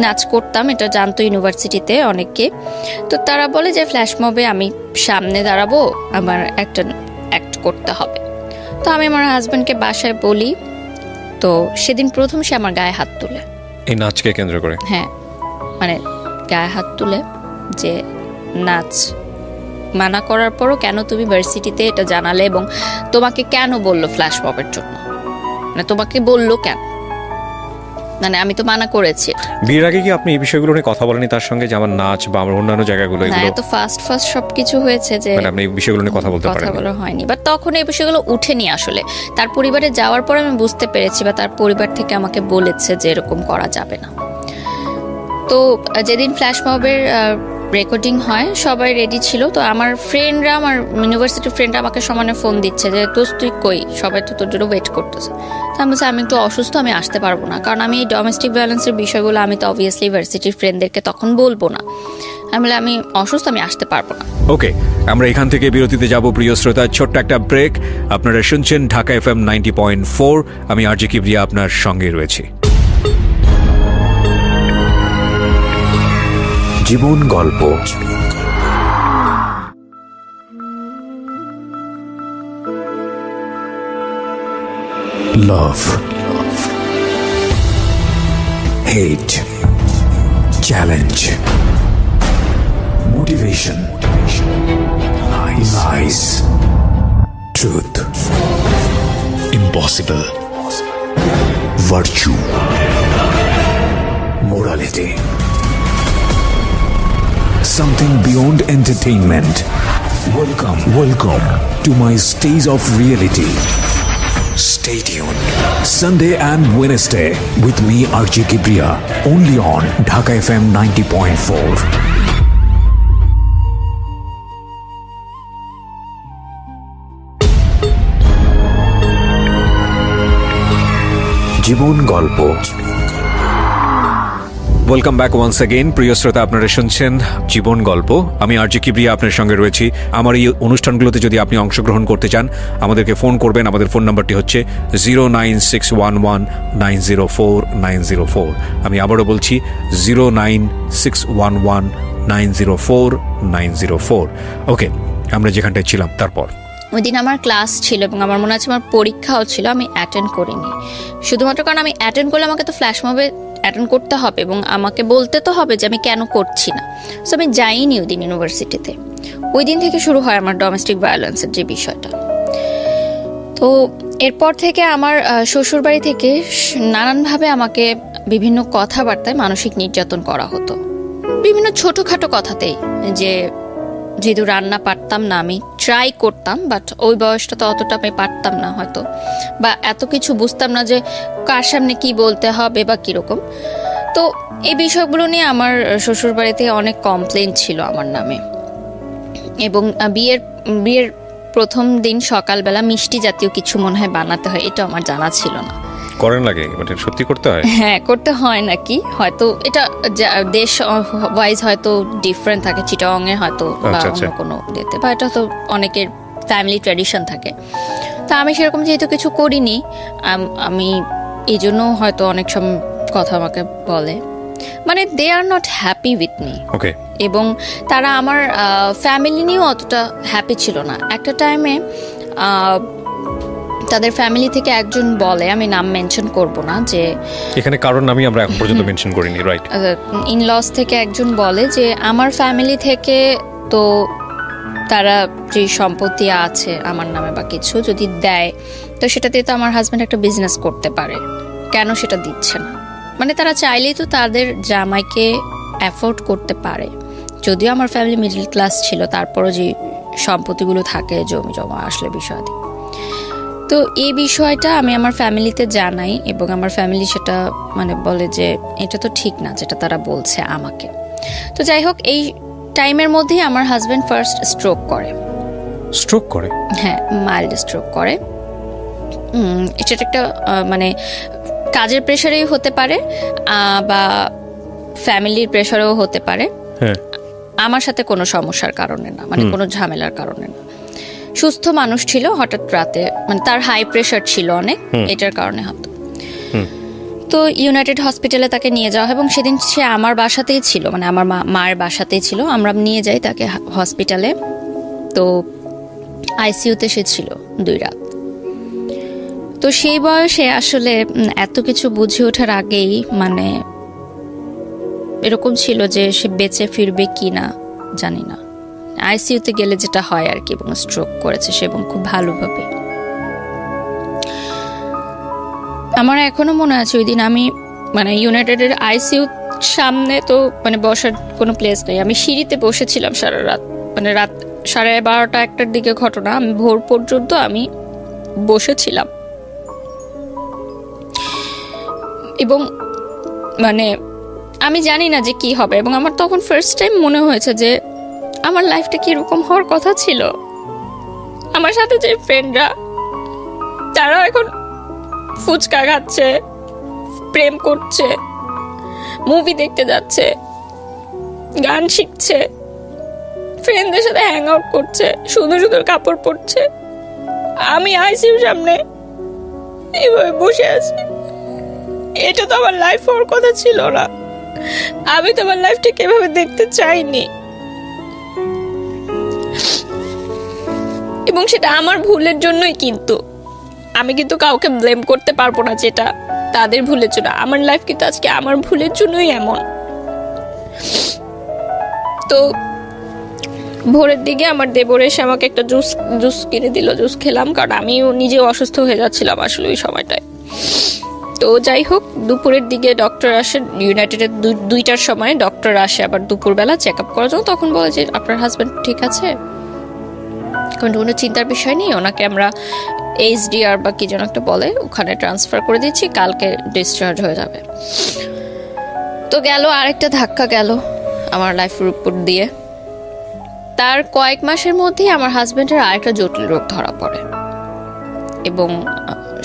নাচ করতাম, এটা জানতো ইউনিভার্সিটিতে অনেকে, তো তারা বলে যে ফ্ল্যাশ মবে আমি সামনে দাঁড়াবো, আমার একটা অ্যাক্ট করতে হবে। তো আমি আমার হাজব্যান্ডকে বাসায় বলি, তো সেদিন প্রথম সে আমার গায়ে হাত তুলে, এই নাচকে কেন্দ্র করে। হ্যাঁ, মানে গায়ে হাত তুলে যে নাচ মানা করার পরও কেন তুমি ভার্সিটিতে এটা জানালে, এবং তোমাকে কেন বললো ফ্ল্যাশ মবের জন্য, মানে তোমাকে বললো কেন, মানে আমি তো মানা করেছি। বিয়ের আগে কি আপনি এই বিষয়গুলো নিয়ে কথা বলেনি তার সঙ্গে, যে আমার নাচ বা আমার অন্যান্য জায়গাগুলো এগুলো? তো ফার্স্ট সবকিছু হয়েছে যে মানে আপনি এই বিষয়গুলো নিয়ে কথা বলতে পারেন? কথা বলা হয়নি, বাট তখন এই বিষয়গুলো উঠেনি আসলে। তার পরিবারে যাওয়ার পর আমি বুঝতে পেরেছি, বা তার পরিবার থেকে আমাকে বলেছে যে এরকম করা যাবে না। তো যেদিন ফ্ল্যাশ মবের রেকর্ডিং হয় সবাই রেডি ছিল, তো আমার ফ্রেন্ডরা, আমার ইউনিভার্সিটির ফ্রেন্ডরা আমাকে সমানে ফোন দিচ্ছে যে তুই কই, সবাই তো তোর জন্য ওয়েট করতেছে। তো আমি বলছি আমি একটু অসুস্থ, আমি আসতে পারবো না, কারণ আমি এই ডোমেস্টিক ভায়োলেন্সের বিষয়গুলো আমি তো অবভিয়াসলি ইউনিভার্সিটির ফ্রেন্ডদেরকে তখন বলবো না, আমি অসুস্থ, আমি আসতে পারবো না। ওকে, আমরা এখান থেকে বিরতিতে যাব প্রিয় শ্রোতা, ছোট্ট একটা ব্রেক। আপনারা শুনছেন ঢাকা FM 90.4, আমি আরজে কিবরিয়া আপনার সঙ্গে রয়েছি। জীবন গল্প। Love, hate, challenge, motivation, lies, truth, impossible, virtue, morality, something beyond entertainment. Welcome to my stage of reality. Stay tuned. Sunday and Wednesday with me RJ Kibriya, only on Dhaka FM 90.4. জীবন গল্প। Welcome back once again. প্রিয় শ্রোতা, আপনারা শুনছেন জীবন গল্প। আমি আরজি কিবরিয়া আপনার সঙ্গে রয়েছি। আমার এই অনুষ্ঠানগুলোতে যদি আপনি অংশগ্রহণ করতে চান, আমাদেরকে ফোন করবেন। আমাদের ফোন নাম্বারটি হচ্ছে 09611904904। আমি আবারও বলছি 09611904904। ওকে, আমরা যেখানটায় ছিলাম তারপর ওই দিন আমার ক্লাস ছিল এবং আমার মনে আছে আমার পরীক্ষাও ছিল, আমি অ্যাটেন্ড করিনি। শুধুমাত্র কারণ আমি অ্যাটেন্ড করলে আমাকে তো ফ্ল্যাশ মবে অ্যাটেন্ড করতে হবে এবং আমাকে বলতে তো হবে যে আমি কেন করছি না। সো আমি যাইনি ওই দিন ইউনিভার্সিটিতে। ওই দিন থেকে শুরু হয় আমার ডোমেস্টিক ভায়োলেন্সের যে বিষয়টা। তো এরপর থেকে আমার শ্বশুরবাড়ি থেকে নানানভাবে আমাকে বিভিন্ন কথাবার্তায় মানসিক নির্যাতন করা হতো, বিভিন্ন ছোটোখাটো কথাতেই। যেহেতু রান্না পারতাম না, আমি ট্রাই করতাম, বাট ওই বয়সটা তো অতটা আমি পারতাম না হয়তো, বা এত কিছু বুঝতাম না যে কার সামনে কি বলতে হবে বা কীরকম। তো এই বিষয়গুলো নিয়ে আমার শ্বশুরবাড়িতে অনেক কমপ্লেন ছিল আমার নামে। এবং বিয়ের প্রথম দিন সকালবেলা মিষ্টি জাতীয় কিছু মনে হয় বানাতে হয়, এটা আমার জানা ছিল না। করেন লাগে এটা সত্যি করতে হয়? হ্যাঁ, করতে হয় নাকি, হয়তো এটা দেশ ওয়াইজ হয়তো ডিফারেন্ট থাকে, চিটাগংয়ে হয়তো বা অন্য কোনো দিতে, বা এটা তো অনেকের ফ্যামিলি ট্র্যাডিশন থাকে। তা আমি সেরকম যেহেতু কিছু করিনি, আমি এই জন্য হয়তো অনেক সময় কথা আমাকে বলে, মানে they are not happy with me. Okay. এবং তারা আমার ফ্যামিলি নিয়েও অতটা হ্যাপি ছিল না। একটা টাইমে তাদের ফ্যামিলি থেকে একজন বলে, আমি নাম মেনশন করব না, যে এখানে কারণ আমি আমরা এখন পর্যন্ত মেনশন করিনি, রাইট? ইনলস থেকে একজন বলে যে আমার ফ্যামিলি থেকে তো তারা যে সম্পত্তি আছে আমার নামে বা কিছু যদি দেয়, তো সেটাতে তো আমার হাজব্যান্ড একটা বিজনেস করতে পারে, কেন সেটা দিচ্ছে না। মানে তারা চাইলেই তো তাদের জামাইকে অ্যাফোর্ড করতে পারে। যদিও আমার ফ্যামিলি মিডল ক্লাস ছিল, তারপরও যে সম্পত্তিগুলো থাকে, জমি জমা আসলে বিষয়। তো এই বিষয়টা আমি আমার ফ্যামিলিতে জানাই এবং আমার ফ্যামিলি সেটা মানে বলে যে এটা তো ঠিক না যেটা তারা বলছে আমাকে। তো যাই হোক, এই টাইমের মধ্যেই আমার হাজব্যান্ড ফার্স্ট স্ট্রোক করে। স্ট্রোক করে? হ্যাঁ, মাইল্ড স্ট্রোক করে। এটা একটা মানে কাজের প্রেশারেই হতে পারে বা ফ্যামিলির প্রেশারেও হতে পারে। হ্যাঁ, আমার সাথে কোনো সমস্যার কারণে না, মানে কোনো ঝামেলার কারণে না। সুস্থ মানুষ ছিল, হঠাৎ রাতে মানে তার হাই প্রেশার ছিল অনেক, এটার কারণে হতো। তো ইউনাইটেড হসপিটালে তাকে নিয়ে যাওয়া হয় এবং সেদিন সে আমার বাসাতেই ছিল, মানে আমার মায়ের বাসাতেই ছিল। আমরা নিয়ে যাই তাকে হসপিটালে। তো আইসিইউতে সে ছিল 2 রাত। তো সেই বয়সে আসলে এত কিছু বুঝে ওঠার আগেই মানে এরকম ছিল যে সে বেঁচে ফিরবে কি না জানি না। আইসিইউতে গেলে যেটা হয় আর কি, এবং স্ট্রোক করেছে সে, এবং খুব ভালোভাবে। আমার এখনো মনে আছে ওই দিন আমি মানে ইউনাইটেডের আইসিইউ সামনে তো মানে বসার কোনো প্লেস নেই, আমি সিঁড়িতে বসেছিলাম সারা রাত, মানে রাত 12:30-1টার দিকে ঘটনা। আমি ভোর পর্যন্ত আমি বসেছিলাম এবং মানে আমি জানি না যে কি হবে। এবং আমার তখন ফার্স্ট টাইম মনে হয়েছে যে আমার লাইফটা কি এরকম হওয়ার কথা ছিল। আমার সাথে যে ফ্রেন্ডরা তারা এখন ফুচকা খাচ্ছে, প্রেম করছে, মুভি দেখতে যাচ্ছে, গান শিখছে, ফ্রেন্ডদের সাথে হ্যাং আউট করছে, সুন্দর সুন্দর কাপড় পরছে। আমি আইসিইউর সামনে এইভাবে বসে আছি। এটা তো আমার লাইফ হওয়ার কথা ছিল না। আমি তোমার লাইফটাকে এভাবে দেখতে চাইনি, এবং সেটা আমার ভুলের জন্যই। কিন্তু আমি কিন্তু কাউকে ব্লেম করতে পারবো না, যেটা তাদের ভুলের জন্য। আমার লাইফ কিন্তু আজকে আমার ভুলের জন্যই এমন। তো ভোরের দিকে আমার দেবর এসে আমাকে একটা জুস কিনে দিল, জুস খেলাম, কারণ আমিও নিজেও অসুস্থ হয়ে যাচ্ছিলাম আসলে ওই সময়টায়। তো যাই হোক, দুপুরের দিকে ডক্টর আসে, ইউনাইটেডের 2টার সময় ডক্টর আসে আবার দুপুরবেলা চেক আপ করার জন্য। তখন বলে যে আপনার হাজব্যান্ড ঠিক আছে, কারণ কোনো চিন্তার বিষয় নেই, ওনাকে আমরা HDR বা কি যেন একটা বলে, ওখানে ট্রান্সফার করে দিচ্ছি, কালকে ডিসচার্জ হয়ে যাবে। তো গেল আরেকটা ধাক্কা গেল আমার লাইফের উপর দিয়ে। তার কয়েক মাসের মধ্যেই আমার হাজব্যান্ডের আরেকটা জটিল রোগ ধরা পড়ে, এবং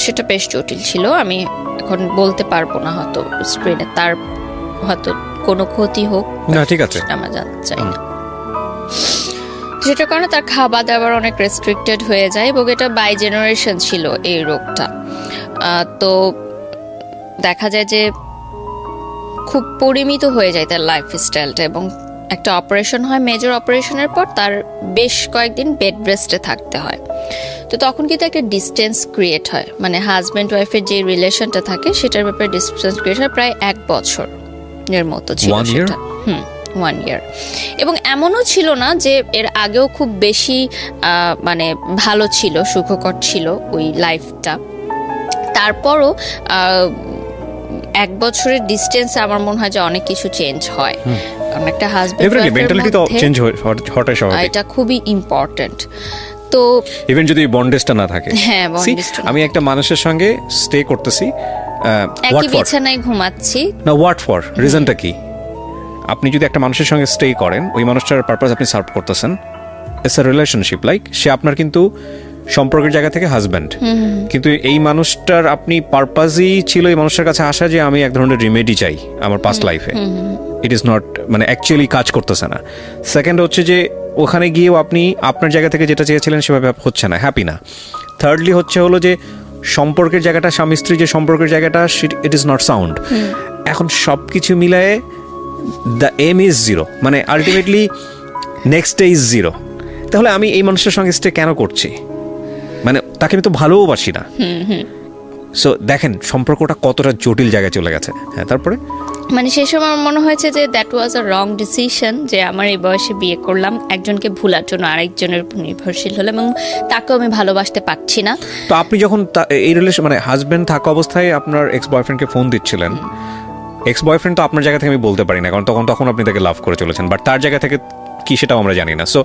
সেটা বেশ জটিল ছিল। আমি এখন বলতে পারবো না, হয়তো স্ক্রিনে তার হয়তো কোনো ক্ষতি হোক না, ঠিক আছে, আমরা জানতে চাই না। যেটার কারণে তার খাবার দাবার অনেক রেস্ট্রিক্টেড হয়ে যায়, এবং এটা বাই জেনারেশন ছিল এই রোগটা। তো দেখা যায় যে খুব পরিমিত হয়ে যায় তার লাইফস্টাইলটা, এবং একটা অপারেশন হয়, মেজর অপারেশনের পর তার বেশ কয়েকদিন বেড রেস্টে থাকতে হয়। তো তখন কিন্তু একটা ডিস্টেন্স ক্রিয়েট হয়, মানে হাজব্যান্ড ওয়াইফের যে রিলেশনটা থাকে সেটার ব্যাপারে ডিস্টেন্স ক্রিয়েট হয়। প্রায় 1 বছর এর মতো ছিল সেটা। 1 ইয়ার। এবং এমনও ছিল না যে এর আগেও খুব বেশি মানে ভালো ছিল, সুখকর ছিল ওই লাইফটা। তারপরও 1 বছরের ডিস্টেন্স আমার মনে হয় যে অনেক কিছু চেঞ্জ হয়, কারণ একটা হাজবেন্ড মেন্টালিটি তো চেঞ্জ হওয়াটাই স্বাভাবিক, এটা খুবই ইম্পর্টেন্ট। তো ইভেন যদি বন্ডেজটা না থাকে, হ্যাঁ, আমি একটা মানুষের সঙ্গে স্টে করতেছি, একই বিছানায় ঘুমাচ্ছি, না হোয়াট ফর রিজনটা কি? আপনি যদি একটা মানুষের সঙ্গে স্টে করেন, ওই মানুষটার পারপাস আপনি সার্ভ করতেছেন, ইটস আ রিলেশনশিপ। লাইক সে আপনার কিন্তু সম্পর্কের জায়গা থেকে হাজব্যান্ড, কিন্তু এই মানুষটার আপনি পারপাসই ছিল এই মানুষটার কাছে আসা যে আমি এক ধরনের রিমেডি চাই আমার পাস্ট লাইফে। ইট ইজ নট, মানে অ্যাকচুয়ালি কাজ করতেছে না। সেকেন্ড হচ্ছে যে ওখানে গিয়েও আপনি আপনার জায়গা থেকে যেটা চেয়েছিলেন সেভাবে হচ্ছে না, হ্যাপি না। থার্ডলি হলো যে সম্পর্কের জায়গাটা, স্বামী স্ত্রী যে সম্পর্কের জায়গাটা, ইট ইজ নট সাউন্ড। এখন সব কিছু মিলায়ে দ্য এম ইজ 0, মানে আলটিমেটলি নেক্সট ডে ইজ 0। তাহলে আমি এই মানুষের সঙ্গে স্টে কেন করছি? মানে তাকে আমি তো ভালোবাসি না। সো দেখেন সম্পর্কটা কতটা জটিল জায়গায় চলে গেছে। হ্যাঁ, তারপরে মানে সেই সময় আমার মনে হয়েছে যে that was a wrong decision, যে আমার এই বয়সে বিয়ে করলাম, একজনকে ভুলার জন্য আরেকজনের উপর নির্ভরশীল হলাম, এবং তাকেও আমি ভালোবাসতে পারছি না। তো আপনি যখন এই রিলেশন, মানে হাজব্যান্ড থাকা অবস্থায় আপনার এক্স বয়ফ্রেন্ডকে ফোন দিচ্ছিলেন, এক্স বয়ফ্রেন্ড তো আপনার জায়গা থেকে আমি বলতে পারি না, কারণ তখন আপনি তাকে লাভ করে চলেছেন, বাট তার জায়গা থেকে কি সেটাও আমরা জানি না। সো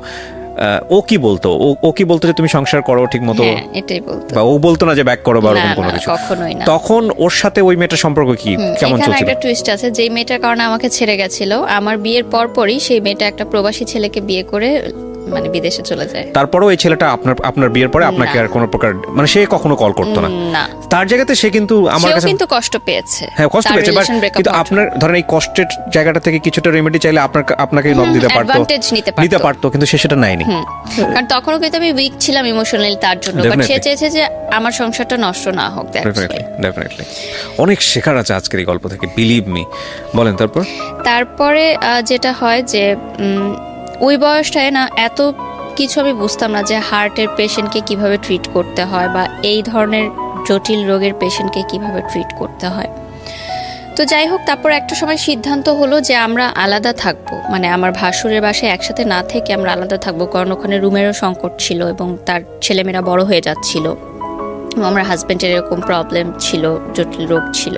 ও কি বলতো, ও কি বলতো যে তুমি সংসার করো ঠিক মতো, এটাই বলতো, বা ও বলতো না যে ব্যাক করো বা এরকম কোনো কিছু? কখনোই না। তখন ওর সাথে ওই মেয়েটার সম্পর্ক কি কেমন এখানে চলছিল? একটা টুইস্ট আছে, যেই মেয়েটার কারণে আমাকে ছেড়ে গেছিল, আমার বিয়ের পরই সেই মেয়েটা একটা প্রবাসী ছেলেকে বিয়ে করে মানে বিদেশে চলে যায়। তারপরেও এই ছেলেটা আপনার বিয়ের পরে আপনাকে আর কোনো প্রকার, মানে সে কখনো কল করতো না? না। তার জায়গাতে সে কিন্তু আমার কাছে কিন্তু কষ্ট পেয়েছে। হ্যাঁ, কষ্ট পেয়েছে, কিন্তু আপনার ধরেন এই কষ্টের জায়গাটা থেকে কিছুটা রেমেডি চাইলে আপনাকে নক দিতে পারতো, নিতে পারতো, কিন্তু সে সেটা নেয়নি। কারণ তখনও কিন্তু আমি উইক ছিলাম ইমোশনালি তার জন্য, বাট সে চেয়েছে যে আমার সংসারটা নষ্ট না হোক। ডেফিনেটলি অনেক শেখার আছে আজকের এই গল্প থেকে, বিলিভ মি। বলেন তারপরে যেটা হয় যে ওই বয়সটায় না এত কিছু আমি বুঝতাম না যে হার্টের পেশেন্টকে কিভাবে ট্রিট করতে হয়, বা এই ধরনের জটিল রোগের পেশেন্টকে কিভাবে ট্রিট করতে হয়। তো যাই হোক, তারপর একটা সময় সিদ্ধান্ত হলো যে আমরা আলাদা থাকবো, মানে আমার ভাসুরের বাসায় একসাথে না থেকে আমরা আলাদা থাকবো, কারণ ওখানে রুমেরও সংকট ছিল এবং তার ছেলেমেয়েরা বড় হয়ে যাচ্ছিল, আমার হাজব্যান্ডের এরকম প্রবলেম ছিল, জটিল রোগ ছিল।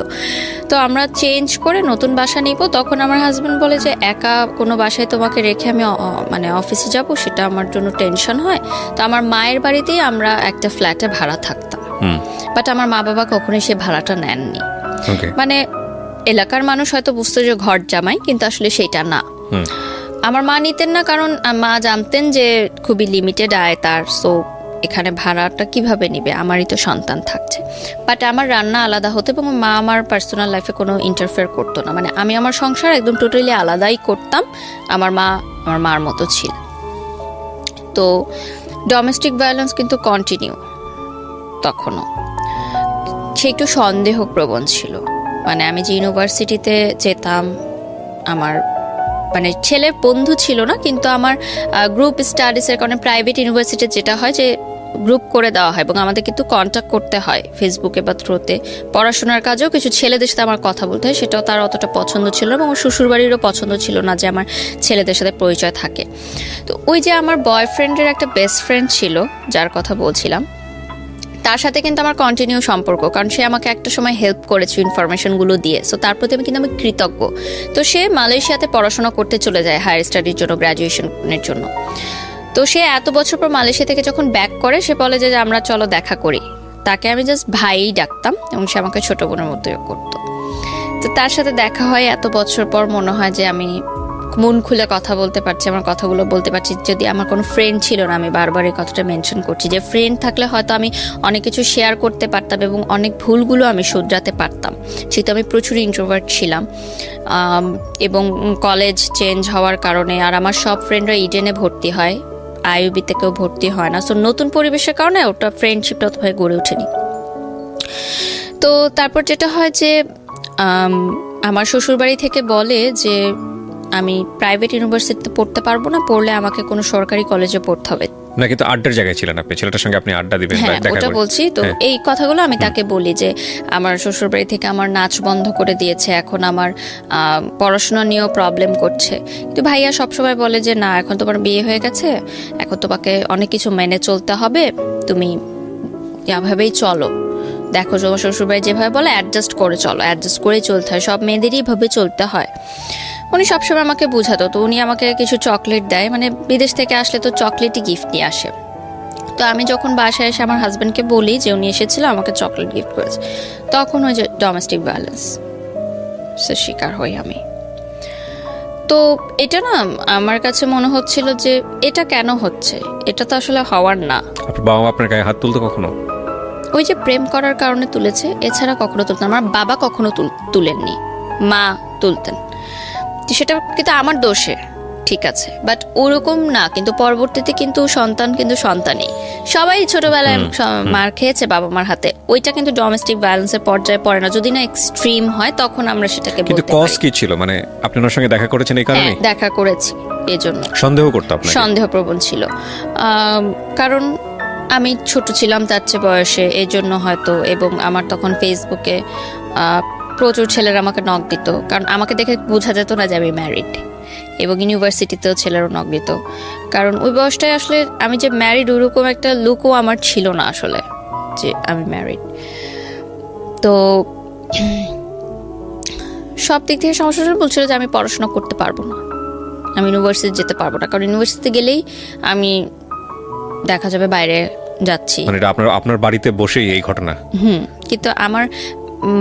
তো আমরা চেঞ্জ করে নতুন বাসা নিব। তখন আমার হাজব্যান্ড বলে যে একা কোনো বাসায় তোমাকে রেখে আমি মানে অফিসে যাব, সেটা আমার জন্য টেনশন হয়। তো আমার মায়ের বাড়িতেই আমরা একটা ফ্ল্যাটে ভাড়া থাকতাম, বাট আমার মা বাবা কখনোই সে ভাড়াটা নেননি। মানে এলাকার মানুষ হয়তো বুঝতো যে ঘর জামাই, কিন্তু আসলে সেটা না। আমার মা নিতেন না, কারণ মা জানতেন যে খুবই লিমিটেড আয় তার, সো এখানে ভাড়াটা কিভাবে নিবে, আমারই তো সন্তান থাকছে। বাট আমার রান্না আলাদা হতো, এবং মা আমার পার্সোনাল লাইফে কোনো ইন্টারফেয়ার করতো না, মানে আমি আমার সংসার একদম টোটালি আলাদাই করতাম, আমার মা আমার মার মতো ছিল। তো ডোমেস্টিক ভায়োলেন্স কিন্তু কন্টিনিউ তখনও, সে একটু সন্দেহপ্রবণ ছিল। মানে আমি যে ইউনিভার্সিটিতে যেতাম, আমার মানে ছেলে বন্ধু ছিল না, কিন্তু আমার গ্রুপ স্টাডিজের কারণে প্রাইভেট ইউনিভার্সিটি যেটা হয় যে গ্রুপ করে দেওয়া হয় এবং আমাদের কিন্তু কন্ট্যাক্ট করতে হয় ফেসবুকে বা থ্রুতে। পড়াশোনার কাজেও কিছু ছেলেদের সাথে আমার কথা বলতে হয়, সেটাও তার অতটা পছন্দ ছিল না এবং আমার শ্বশুরবাড়িরও পছন্দ ছিল না যে আমার ছেলেদের সাথে পরিচয় থাকে। তো ওই যে আমার বয়ফ্রেন্ডের একটা বেস্ট ফ্রেন্ড ছিল যার কথা বলছিলাম, তার সাথে কিন্তু আমার কন্টিনিউ সম্পর্ক, কারণ সে আমাকে একটা সময় হেল্প করেছে ইনফরমেশনগুলো দিয়ে, সো তার প্রতি আমি কৃতজ্ঞ। তো সে মালয়েশিয়াতে পড়াশোনা করতে চলে যায় হায়ার স্টাডির জন্য, গ্র্যাজুয়েশনের জন্য। তো সে এত বছর পর মালয়েশিয়া থেকে যখন ব্যাক করে, সে বলে যে আমরা চলো দেখা করি। তাকে আমি জাস্ট ভাই ডাকতাম এবং সে আমাকে ছোট বোনের মতোই করতো। তো তার সাথে দেখা হয় এত বছর পর, মনে হয় যে আমি মন খুলে কথা বলতে পারছি, আমার কথাগুলো বলতে পারছি। যদি আমার কোনো ফ্রেন্ড ছিল না, আমি বারবার এই কথাটা মেনশন করছি যে ফ্রেন্ড থাকলে হয়তো আমি অনেক কিছু শেয়ার করতে পারতাম এবং অনেক ভুলগুলো আমি শুধরাতে পারতাম। যেহেতু আমি প্রচুর ইন্ট্রোভার্ট ছিলাম এবং কলেজ চেঞ্জ হওয়ার কারণে, আর আমার সব ফ্রেন্ডরা ইডেনে ভর্তি হয়, আইইউবিতে কেউ ভর্তি হয় না, সো নতুন পরিবেশের কারণে ওটা ফ্রেন্ডশিপটা অতভাবে গড়ে ওঠেনি। তো তারপর যেটা হয় যে আমার শ্বশুরবাড়ি থেকে বলে যে আমি প্রাইভেট ইউনিভার্সিটিতে পড়তে পারবো না, পড়লে আমাকে কোনো সরকারি কলেজে পড়তে হবে। না, কিন্তু আড্ডার জায়গায় ছিলেন আপনি, ছেলেটার সঙ্গে আপনি আড্ডা দিবেন, হ্যাঁ দেখা ওটা করবেন। বলছি। তো এই কথাগুলো আমি তাকে বলি যে আমার শ্বশুরবাড়ি থেকে আমার নাচ বন্ধ করে দিয়েছে, এখন আমার পড়াশোনা নিয়েও প্রবলেম করছে। কিন্তু ভাইয়া সবসময় বলে যে না, এখন তোমার বিয়ে হয়ে গেছে, এখন তোমাকে অনেক কিছু মেনে চলতে হবে, তুমি এভাবেই চলো। দেখো তোমার শ্বশুরবাড়ি যেভাবে বলে অ্যাডজাস্ট করে চলো, অ্যাডজাস্ট করে চলতে হয়, সব মেয়েদেরই এভাবে চলতে হয়। উনি সবসময় আমাকে বোঝাতো। তো উনি আমাকে কিছু চকলেট দেয়, মানে বিদেশ থেকে আসলে তো চকলেটই গিফট নিয়ে আসে। তো আমি যখন বাসায় এসে আমার হাজব্যান্ডকে বলি যে উনি এসেছিল আমাকে চকলেট গিফট করেছে, তখন ওই যে ডোমেস্টিক ভায়োলেন্স শিকার হই আমি। তো এটা না আমার কাছে মনে হচ্ছিল যে এটা কেন হচ্ছে, এটা তো আসলে হওয়ার না। আপনার বাবা মা আপনার গায়ে হাত তুলতো কখনো? ওই যে প্রেম করার কারণে তুলেছে, এছাড়া কখনো তুলতেন। আমার বাবা কখনো তুলেননি, মা তুলতেন। সেটা কিন্তু আমার দোষে, ঠিক আছে, বাট ওরকম না। কিন্তু পরবর্তীতে কিন্তু সন্তান কিন্তু সন্তানই, সবাই ছোটবেলায় মার খেয়েছে বাবা মার হাতে, ওইটা কিন্তু ডোমেস্টিক ভায়োলেন্সের পর্যায়ে পড়ে না। যদি না এক্সট্রিম হয় তখন আমরা সেটাকে বলতে পারি। কিন্তু কজ কি ছিল? মানে আপনি ওনার সঙ্গে দেখা করেছেন এই কারণে? দেখা করেছি এই জন্য। সন্দেহ করতো আপনাকে? সন্দেহপ্রবণ ছিল, কারণ আমি ছোট ছিলাম তার চেয়ে বয়সে, এই জন্য হয়তো। এবং আমার তখন ফেসবুকে প্রচুর ছেলেরা আমাকে নক দিত, কারণ আমাকে দেখে বোঝা যেত না যে আমি ম্যারিড। এবং ইউনিভার্সিটিতেও ছেলেরা নক দিত, কারণ ওই বয়সটায় আসলে আমি যে ম্যারিড ওরকম একটা লুকও আমার ছিল না আসলে যে আমি ম্যারিড। তো সব দিক থেকে সমস্যা বলছিল যে আমি পড়াশোনা করতে পারবো না, আমি ইউনিভার্সিটি যেতে পারবো না, কারণ ইউনিভার্সিটিতে গেলেই আমি দেখা যাবে বাইরে যাচ্ছি। মানে এটা আপনার বাড়িতে বসেই এই ঘটনা? কিন্তু আমার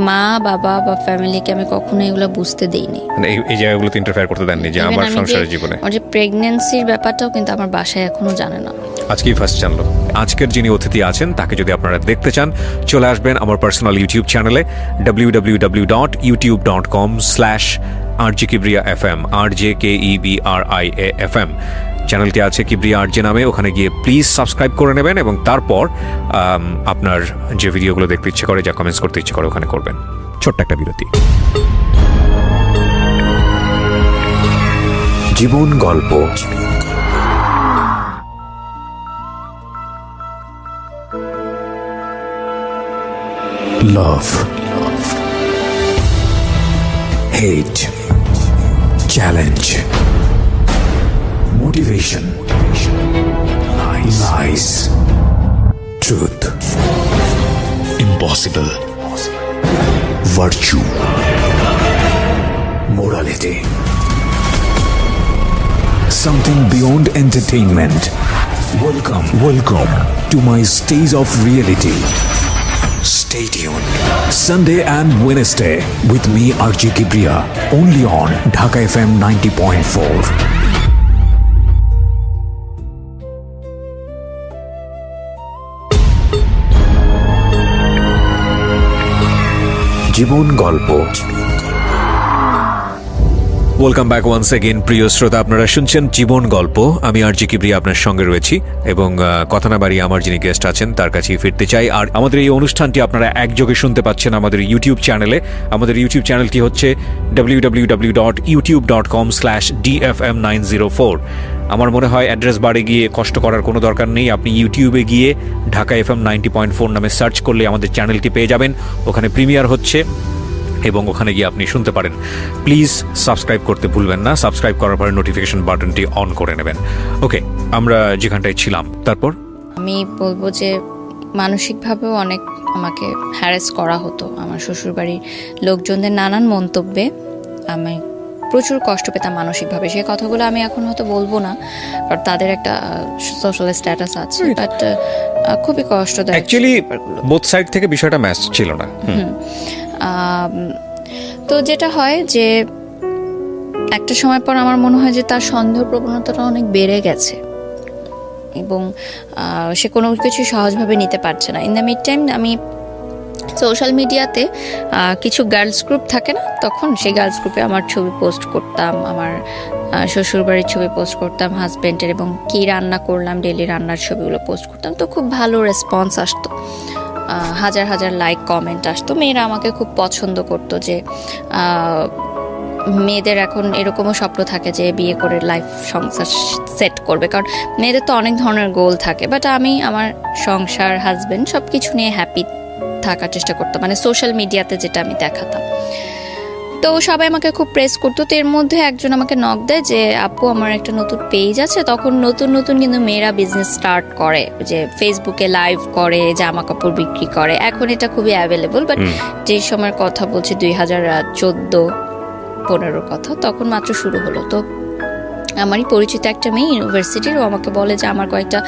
মা বাবা বা ফ্যামিলিকে আমি কখনো এগুলো বুঝতে দেইনি, মানে এই জায়গাগুলোতে ইন্টারফেয়ার করতে দেননি যে আমার সংসারের জীবনে? আমার যে প্রেগন্যান্সির ব্যাপারটাও কিন্তু আমার বাসায় এখনো জানে না, আজকেই ফার্স্ট জানলো। আজকের যিনি অতিথি আছেন তাকে যদি আপনারা দেখতে চান, চলে আসবেন আমার পার্সোনাল ইউটিউব চ্যানেলে www.youtube.com/RJKibriya.fm, RJKEBRIA.FM চ্যানেলটি আছে কিবরিয়া আরজে নামে। ওখানে গিয়ে প্লিজ সাবস্ক্রাইব করে নেবেন এবং তারপর আপনার যে ভিডিওগুলো দেখতে ইচ্ছে করে, যা কমেন্টস করতে ইচ্ছে করে ওখানে করবেন। ছোট্ট একটা বিরতি। জীবন গল্প, love, hate, challenge, motivation, lies, truth, impossible, virtue, morality, something beyond entertainment. Welcome to my stage of reality. Stay tuned. Sunday and Wednesday with me RJ Kibriya, only on Dhaka FM 90.4. জীবন গল্প। ওয়েলকাম ব্যাক ওয়ান্স এগেইন প্রিয় শ্রোতা, আপনারা শুনছেন জীবন গল্প। আমি আরজি কিবরিয়া আপনার সঙ্গে রয়েছি এবং কথা না বাড়িয়ে আমার যিনি গেস্ট আছেন তার কাছেই ফিরতে চাই। আর আমাদের এই অনুষ্ঠানটি আপনারা একযোগে শুনতে পাচ্ছেন আমাদের ইউটিউব চ্যানেলে। আমাদের ইউটিউব চ্যানেলটি হচ্ছে www.youtube.com/dfm904। আমার মনে হয় অ্যাড্রেস বারে গিয়ে কষ্ট করার কোনো দরকার নেই। আপনি ইউটিউবে গিয়ে ঢাকা FM 90.4 নামে সার্চ করলে আমাদের চ্যানেলটি পেয়ে যাবেন। ওখানে প্রিমিয়ার হচ্ছে এবং ওখানে গিয়ে আপনি শুনতে পারেন। প্লিজ সাবস্ক্রাইব করতে ভুলবেন না। সাবস্ক্রাইব করার পরে নোটিফিকেশন বাটনটি অন করে নেবেন। ওকে, আমরা যেখানটায় ছিলাম তারপর আমি বলবো যে মানসিকভাবেও অনেক আমাকে হ্যারাস করা হতো। আমার শ্বশুরবাড়ির লোকজনদের নানান মন্তব্যে আমি প্রচুর কষ্ট পেতাম মানসিকভাবে। সেই কথাগুলো আমি এখন হয়তো বলবো না, কারণ তাদের একটা সোশ্যাল স্ট্যাটাস আছে, বাট খুবই কষ্টদায়ক অ্যাকচুয়ালি ব্যাপারগুলো। বোথ সাইড থেকে বিষয়টা ম্যাচ ছিল না। তো যেটা হয় যে একটা সময় পর আমার মনে হয় যে তার সন্দেহ প্রবণতাটা অনেক বেড়ে গেছে এবং সে কোনো কিছু সহজভাবে নিতে পারছে না। ইন দ্য মিড টাইম আমি সোশ্যাল মিডিয়াতে কিছু গার্লস গ্রুপ থাকে না, তখন সেই গার্লস গ্রুপে আমার ছবি পোস্ট করতাম, আমার শ্বশুরবাড়ির ছবি পোস্ট করতাম, হাজব্যান্ডের, এবং কী রান্না করলাম ডেলি রান্নার ছবিগুলো পোস্ট করতাম। তো খুব ভালো রেসপন্স আসতো, হাজার হাজার লাইক কমেন্ট আসতো। মেয়েরা আমাকে খুব পছন্দ করতো যে মেয়েদের এখন এরকমও স্বপ্ন থাকে যে বিয়ে করে লাইফ সংসার সেট করবে, কারণ মেয়েদের তো অনেক ধরনের গোল থাকে। বাট আমি আমার সংসার, হাজব্যান্ড সব কিছু নিয়ে হ্যাপি থাকার চেষ্টা করতাম, মানে সোশ্যাল মিডিয়াতে যেটা আমি দেখাতাম। তো সবাই আমাকে খুব প্রেস করতো। তো এর মধ্যে একজন আমাকে নক দেয় যে আপু আমার একটা নতুন পেজ আছে। তখন নতুন নতুন কিন্তু মেয়েরা বিজনেস স্টার্ট করে, যে ফেসবুকে লাইভ করে, জামা কাপড় বিক্রি করে। এখন এটা খুবই অ্যাভেলেবল, বাট যে সময়ের কথা বলছি 2014-15 কথা, তখন মাত্র শুরু হলো। তো আমারই পরিচিত একটা মেয়ে ইউনিভার্সিটির, ও আমাকে বলে যে আমার কয়েকটা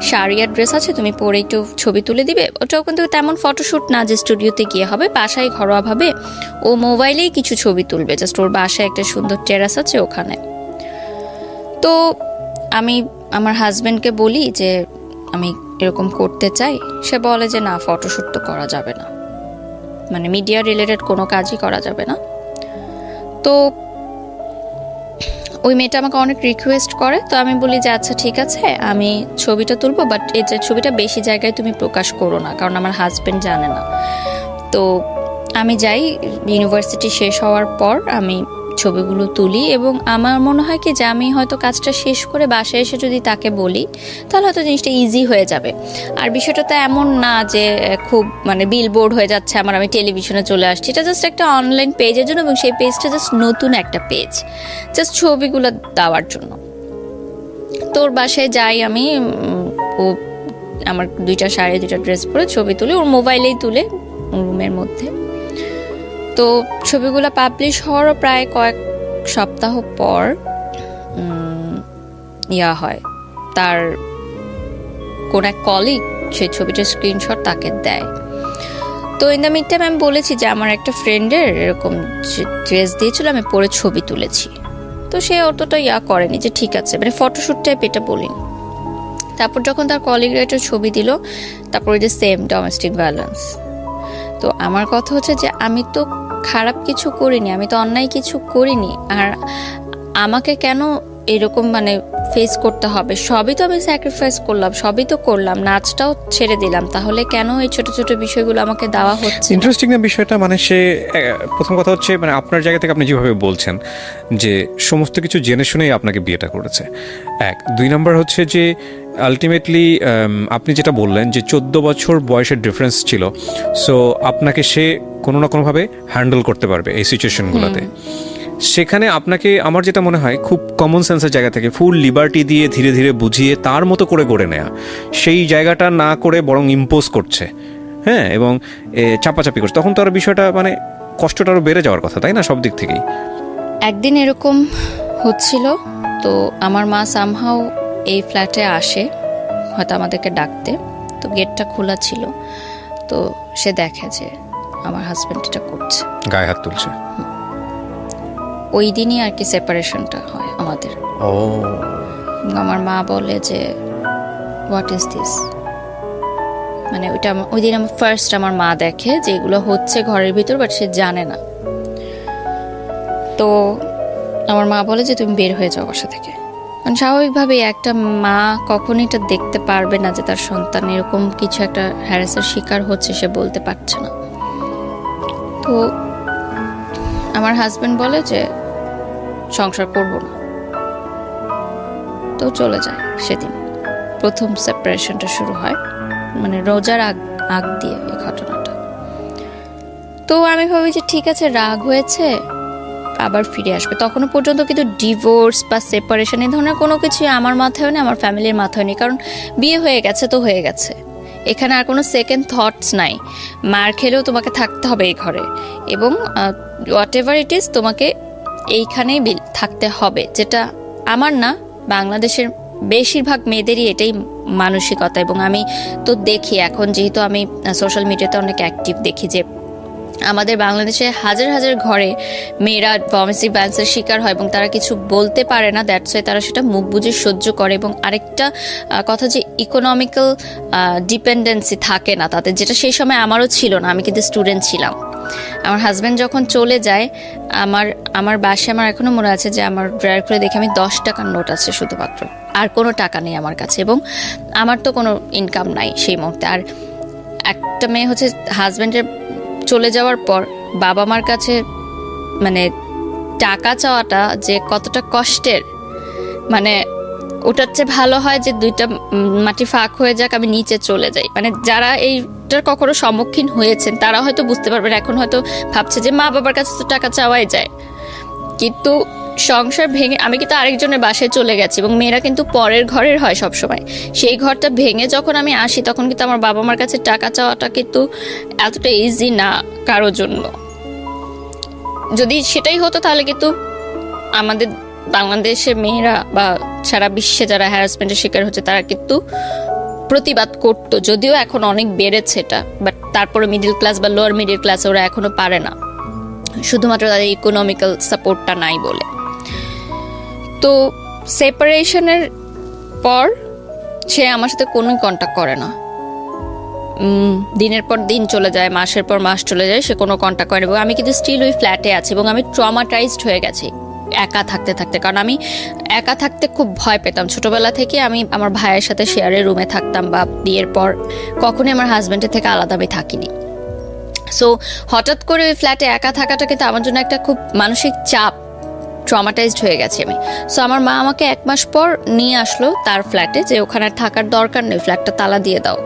শাড়িয়ার ড্রেস আছে, তুমি পরে একটু ছবি তুলে দিবে। ওটাও কিন্তু তেমন ফটোশ্যুট না যে স্টুডিওতে গিয়ে হবে, বাসায় ঘরোয়াভাবে ও মোবাইলেই কিছু ছবি তুলবে। জাস্ট ওর বাসায় একটা সুন্দর টেরাস আছে ওখানে। তো আমি আমার হাজব্যান্ডকে বলি যে আমি এরকম করতে চাই। সে বলে যে না, ফটোশ্যুট তো করা যাবে না, মানে মিডিয়া রিলেটেড কোনো কাজই করা যাবে না। তো ওই মেয়েটা আমাকে অনেক রিকোয়েস্ট করে। তো আমি বলি যে আচ্ছা ঠিক আছে, আমি ছবিটা তুলবো, বাট এই যে ছবিটা বেশি জায়গায় তুমি প্রকাশ করো না, কারণ আমার হাজব্যান্ড জানে না। তো আমি যাই, ইউনিভার্সিটি শেষ হওয়ার পর আমি ছবিগুলো তুলি, এবং আমার মনে হয় কি যে আমি হয়তো কাজটা শেষ করে বাসায় এসে যদি তাকে বলি তাহলে হয়তো জিনিসটা ইজি হয়ে যাবে। আর বিষয়টা তো এমন না যে খুব মানে বিলবোর্ড হয়ে যাচ্ছে আমার, আমি টেলিভিশনে চলে আসছি। এটা জাস্ট একটা অনলাইন পেজের জন্য, এবং সেই পেজটা জাস্ট নতুন একটা পেজ, জাস্ট ছবিগুলো দেওয়ার জন্য। তোর বাসায় যাই আমি, ও আমার 2টা শাড়ি 2টা ড্রেস পরে ছবি তুলে, ওর মোবাইলেই তুলে রুমের মধ্যে। তো ছবিগুলো পাবলিশ হওয়ার প্রায় কয়েক সপ্তাহ পর হয়, তার কোন এক কলিগ সেই ছবিটার স্ক্রিনশট তাকে দেয়। তো ইন দ্য মিড টাইম আমি বলেছি যে আমার একটা ফ্রেন্ডের এরকম ড্রেস দিয়েছিল, আমি পরে ছবি তুলেছি। তো সে অতটা করেনি যে ঠিক আছে, মানে ফটোশ্যুট টাইপ এটা বলিনি। তারপর যখন তার কলিগরা একটা ছবি দিল, তারপর যে সেম ডোমেস্টিক ভায়োলেন্স। তো আমার কথা হচ্ছে যে আমি তো খারাপ কিছু করিনি, আমি তো অন্যায় কিছু করিনি, আর আমাকে কেন এরকম মানে ফেস করতে হবে? সবই তো আমি স্যাক্রিফাইস করলাম, সবই তো করলাম, নাচটাও ছেড়ে দিলাম, তাহলে কেন এই ছোট ছোট বিষয়গুলো আমাকে দেওয়া হচ্ছে? ইন্টারেস্টিং না বিষয়টা, মানে সে প্রথম কথা হচ্ছে মানে আপনার জায়গা থেকে আপনি যেভাবে বলছেন যে সমস্ত কিছু জেনে শুনেই আপনাকে বিয়েটা করেছে, 1। 2 নম্বর হচ্ছে যে আলটিমেটলি আপনি যেটা বললেন যে 14 বছর বয়সের ডিফারেন্স ছিল, সো আপনাকে সে কোনো না কোনোভাবে হ্যান্ডেল করতে পারবে এই সিচুয়েশনগুলোতে। সেখানে আপনাকে আমার যেটা মনে হয় খুব কমন সেন্সের জায়গা থেকে ফুল লিবার্টি দিয়ে ধীরে ধীরে বুঝিয়ে তার মতো করে গড়ে নেয়া, সেই জায়গাটা না করে বরং ইম্পোজ করছে, হ্যাঁ, এবং চাপাচাপি করছে, তখন তো আর বিষয়টা মানে কষ্টটা আরও বেড়ে যাওয়ার কথা, তাই না, সব দিক থেকেই। একদিন এরকম হচ্ছিল, তো আমার মা সামহাও এই ফ্ল্যাটে আসে হয়তো আমাদেরকে ডাকতে। তো গেটটা খোলা ছিল, তো সে দেখে যে আমার হাজব্যান্ড এটা করছে, গায়ে হাত তুলছে। ওই দিনই আর কি সেপারেশনটা হয় আমাদের। আমার মা বলে যে হোয়াট ইজ দিস, মানে ওইটা ওই দিন আমার ফার্স্ট আমার মা দেখে যে এগুলো হচ্ছে ঘরের ভিতর, বাট সে জানে না। তো আমার মা বলে যে তুমি বের হয়ে যাও বাসা থেকে। মানে স্বাভাবিকভাবেই একটা মা কখনই এটা দেখতে পারবে না যে তার সন্তান এরকম কিছু একটা হ্যারাসের শিকার হচ্ছে, সে বলতে পারছে না। তো আমার হাজবেন্ড বলে যে সংসার করব না, তো চলে যায়। সেদিন প্রথম সেপারেশনটা শুরু হয়, মানে রোজার আগ দিয়ে এই ঘটনাটা। তো আমি ভাবি যে ঠিক আছে, রাগ হয়েছে, আবার ফিরে আসবে। তখনও পর্যন্ত কিন্তু ডিভোর্স বা সেপারেশন এই ধরনের কোনো কিছুই আমার মাথায় নেই, আমার ফ্যামিলির মাথায় নেই, কারণ বিয়ে হয়ে গেছে তো হয়ে গেছে। এখানে আর কোনো সেকেন্ড থটস নাই। মার খেলেও তোমাকে থাকতে হবে এই ঘরে, এবং হোয়াট এভার ইট ইজ তোমাকে এইখানেই থাকতে হবে, যেটা আমার না, বাংলাদেশের বেশিরভাগ মেয়েদেরই এটাই মানসিকতা। এবং আমি তো দেখি এখন, যেহেতু আমি সোশ্যাল মিডিয়াতে অনেক অ্যাক্টিভ, দেখি যে আমাদের বাংলাদেশে হাজার হাজার ঘরে মেয়েরা ডোমেস্টিক ভায়োলেন্সের শিকার হয় এবং তারা কিছু বলতে পারে না, দ্যাটস ওয়াই তারা সেটা মুখ বুজে সহ্য করে। এবং আরেকটা কথা যে ইকোনমিক্যাল ডিপেন্ডেন্সি থাকে না তাদের, যেটা সেই সময় আমারও ছিল না, আমি কিন্তু স্টুডেন্ট ছিলাম। আমার হাজব্যান্ড যখন চলে যায়, আমার বাসায় আমার এখনো মনে আছে যে আমার ড্রয়ার খুলে দেখে আমি 10 টাকার নোট আছে শুধুমাত্র, আর কোনো টাকা নেই আমার কাছে, এবং আমার তো কোনো ইনকাম নাই সেই মুহূর্তে। আর একটা মেয়ে হচ্ছে হাজব্যান্ডের চলে যাওয়ার পর বাবা মার কাছে মানে টাকা চাওয়াটা যে কতটা কষ্টের, মানে ওটার চেয়ে ভালো হয় যে দুইটা মাটি ফাঁক হয়ে যাক, আমি নিচে চলে যাই। মানে যারা এইটার কখনো সম্মুখীন হয়েছেন তারা হয়তো বুঝতে পারবেন। এখন হয়তো ভাবছে যে মা বাবার কাছে তো টাকা চাওয়াই যায়, কিন্তু সংসার ভেঙে আমি কিন্তু আরেকজনের বাসায় চলে গেছি, এবং মেয়েরা কিন্তু পরের ঘরের হয় সবসময়। সেই ঘরটা ভেঙে যখন আমি আসি, তখন কিন্তু আমার বাবা মার কাছে টাকা চাওয়াটা কিন্তু এতটা ইজি না কারোর জন্য। যদি সেটাই হতো তাহলে কিন্তু আমাদের বাংলাদেশের মেয়েরা বা সারা বিশ্বে যারা হ্যারাসমেন্টের শিকার হচ্ছে তারা কিন্তু প্রতিবাদ করতো। যদিও এখন অনেক বেড়েছে এটা, বাট তারপরে মিডল ক্লাস বা লোয়ার মিডল ক্লাস ওরা এখনো পারে না, শুধুমাত্র তাদের ইকোনমিক্যাল সাপোর্টটা নাই বলে। তো সেপারেশনের পর সে আমার সাথে কোনো কন্ট্যাক্ট করে না, দিনের পর দিন চলে যায়, মাসের পর মাস চলে যায়, সে কোনো কন্ট্যাক্ট করে না। এবং আমি কিন্তু স্টিল ওই ফ্ল্যাটে আছি, এবং আমি ট্রমাটাইজড হয়ে গেছি একা থাকতে থাকতে। কারণ আমি একা থাকতে খুব ভয় পেতাম ছোটবেলা থেকে। আমি আমার ভাইয়ের সাথে শেয়ারে রুমে থাকতাম, বা বিয়ের পর কখনোই আমার হাজব্যান্ডের থেকে আলাদা আমি থাকিনি। সো হঠাৎ করে ওই ফ্ল্যাটে একা থাকাটা কিন্তু আমার জন্য একটা খুব মানসিক চাপ, ট্রমাটাইজড হয়ে গেছি আমি। সো আমার মা আমাকে 1 মাস পর নিয়ে আসলো তার ফ্ল্যাটে, যে ওখানে থাকার দরকার নেই, ফ্ল্যাটটা তালা দিয়ে দাও,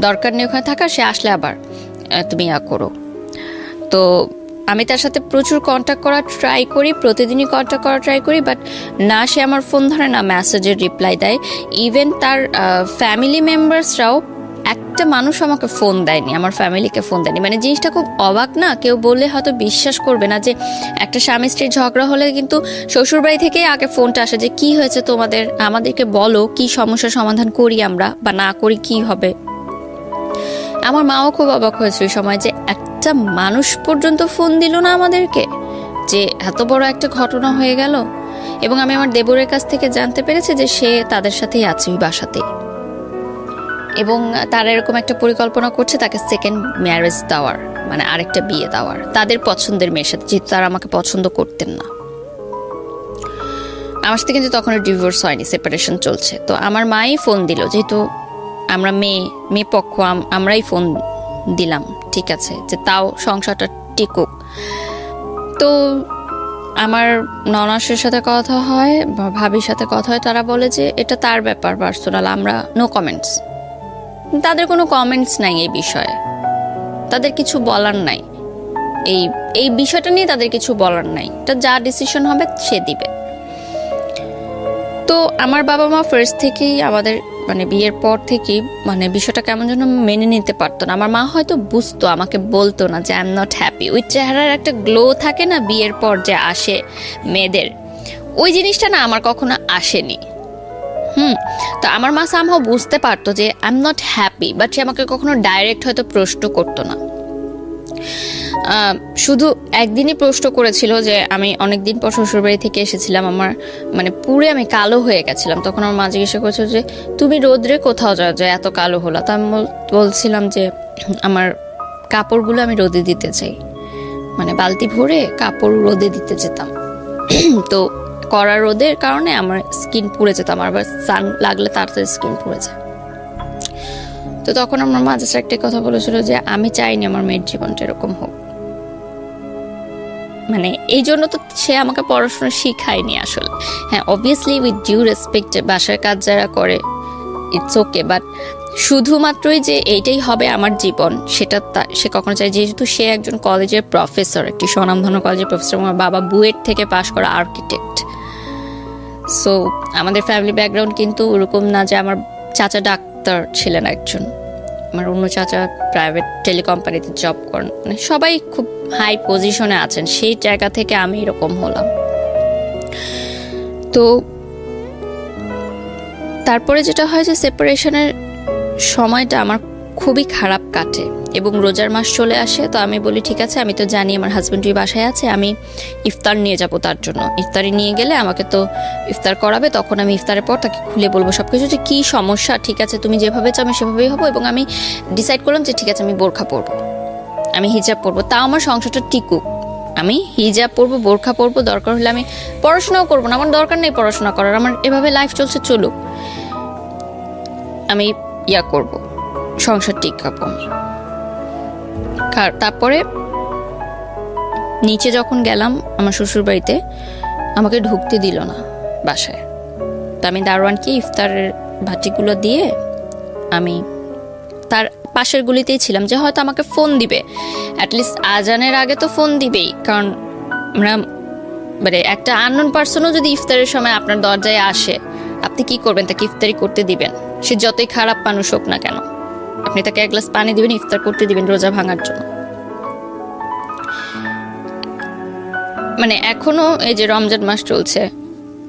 দরকার নেই ওখানে থাকার, সে আসলে আবার তুমি করো। তো আমি তার সাথে প্রচুর কন্ট্যাক্ট করার ট্রাই করি, প্রতিদিনই কন্ট্যাক্ট করার ট্রাই করি, বাট না সে আমার ফোন ধরে, না মেসেজের রিপ্লাই দেয়। ইভেন তার ফ্যামিলি মেম্বার্সরাও একটা মানুষ আমাকে ফোন দেয়নি, আমার ফ্যামিলিকে ফোন দেয়নি। মানে জিনিসটা খুব অবাক না? কেউ বললে হয়তো বিশ্বাস করবে না যে একটা স্বামী স্ত্রীর ঝগড়া হলে কিন্তু শ্বশুরবাড়ি থেকেই আগে ফোনটা আসে যে কি হয়েছে তোমাদের, আমাদেরকে বলো, কি সমস্যার সমাধান করি আমরা, বা না করি কি হবে। আমার মাও খুব অবাক হয়েছে ওই সময় যে একটা মানুষ পর্যন্ত ফোন দিল না আমাদেরকে, যে এত বড় একটা ঘটনা হয়ে গেল। এবং আমি আমার দেবরের কাছ থেকে জানতে পেরেছি যে সে তাদের সাথেই আছে ওই বাসাতেই, এবং তারা এরকম একটা পরিকল্পনা করছে তাকে সেকেন্ড ম্যারেজ দেওয়ার, মানে আরেকটা বিয়ে দেওয়ার তাদের পছন্দের মেয়ের সাথে, যেহেতু তারা আমাকে পছন্দ করতেন না। আমার সাথে কিন্তু তখন ডিভোর্স হয়নি, সেপারেশন চলছে। তো আমার মাই ফোন দিল, যেহেতু আমরা মেয়ে পক্ষ, আমরাই ফোন দিলাম, ঠিক আছে, যে তাও সংসারটা টিকুক। তো আমার ননাসের সাথে কথা হয়, ভাবির সাথে কথা হয়, তারা বলে যে এটা তার ব্যাপার পার্সোনাল, আমরা নো কমেন্টস। তাদের কোনো কমেন্টস নাই এই বিষয়ে, তাদের কিছু বলার নাই, এই বিষয়টা নিয়ে তাদের কিছু বলার নাই, এটা যা ডিসিশন হবে সে দিবে। তো আমার বাবা মা ফার্স্ট থেকেই আমাদের মানে বিয়ের পর থেকেই মানে বিষয়টা কেমন যেন মেনে নিতে পারতো না। আমার মা হয়তো বুঝতো, আমাকে বলতো না যে আই এম নট হ্যাপি। ওই চেহারার একটা গ্লো থাকে না বিয়ের পর যে আসে মেয়েদের, ওই জিনিসটা না আমার কখনো আসেনি। তো আমার মা সামহাও বুঝতে পারতো যে I am not happy, but সে আমাকে কখনো ডাইরেক্ট হয়তো প্রশ্ন করতো না। শুধু একদিনই প্রশ্ন করেছিল যে আমি অনেকদিন পর শ্বশুরবাড়ি থেকে এসেছিলাম, আমার মানে পুরো আমি কালো হয়ে গেছিলাম। তখন আমার মা জিজ্ঞাসা করেছিল যে তুমি রোদ্রে কোথাও যাও যে এত কালো হলো? তো আমি বলছিলাম যে আমার কাপড়গুলো আমি রোদে দিতে চাই, মানে বালতি ভরে কাপড় রোদে দিতে যেতাম। তো কড়া রোদের কারণে আমার স্কিন পুড়ে যেত, আমার আবার সান লাগলে তাড়াতাড়ি স্কিন পুড়ে যায়। তো তখন আমার মা জাস্ট একটাই কথা বলেছিল যে আমি চাইনি আমার মেয়ের জীবনটা এরকম হোক। মানে এই জন্য তো সে আমাকে পড়াশোনা শিখায়নি আসলে। হ্যাঁ, অবভিয়াসলি উইথ ডিউ রেসপেক্ট, বাসার কাজ যারা করে ইটস ওকে, বাট শুধুমাত্রই যে এইটাই হবে আমার জীবন সেটা সে কখনো চায়। যেহেতু সে একজন কলেজের প্রফেসর, একটি স্বনামধন্য কলেজের প্রফেসর, আমার বাবা বুয়েট থেকে পাশ করা আর্কিটেক্ট। সো আমাদের ফ্যামিলি ব্যাকগ্রাউন্ড কিন্তু ওরকম না যে আমার চাচা ডাক্তার ছিলেন একজন, আমার অন্য চাচা প্রাইভেট টেলিকোম্পানিতে জব করেন, মানে সবাই খুব হাই পজিশনে আছেন। সেই জায়গা থেকে আমি এরকম হলাম। তো তারপরে যেটা হয় যে সেপারেশনের সময়টা আমার খুবই খারাপ কাটে এবং রোজার মাস চলে আসে। তো আমি বলি ঠিক আছে, আমি তো জানি আমার হাজব্যান্ড ওই বাসায় আছে, আমি ইফতার নিয়ে যাব তার জন্য। ইফতারি নিয়ে গেলে আমাকে তো ইফতার করাবে, তখন আমি ইফতারের পর তাকে খুলে বলবো সব কিছু যে কী সমস্যা, ঠিক আছে তুমি যেভাবে চাও আমি সেভাবেই হবো। এবং আমি ডিসাইড করলাম যে ঠিক আছে আমি বোরখা পরবো, আমি হিজাব পরবো, তাও আমার সংসারটা টিকুক। আমি হিজাব পরবো, বোরখা পরবো, দরকার হলে আমি পড়াশোনাও করবো না, আমার দরকার নেই পড়াশোনা করার, আমার এভাবে লাইফ চলছে চলুক, আমি করব, সংসার টিকাবো আমি। তারপরে নিচে যখন গেলাম আমার শ্বশুর বাড়িতে, আমাকে ঢুকতে দিল না বাসায়। তো আমি দারোয়ানকে ইফতারের ভাটিগুলো দিয়ে আমি তার পাশের গুলিতেই ছিলাম, যে হয়তো আমাকে ফোন দিবে, অ্যাটলিস্ট আজানের আগে তো ফোন দিবেই, কারণ আমরা মানে একটা আননোন পার্সনও যদি ইফতারের সময় আপনার দরজায় আসে, আপনি কি করবেন? তাকে ইফতারি করতে দিবেন, সে যতই খারাপ মানুষ হোক না কেন, আপনি তাকে এক গ্লাস পানি দিবেন, ইফতার করতে দিবেন রোজা ভাঙার জন্য। মানে এখনো এই যে রমজান মাস চলছে,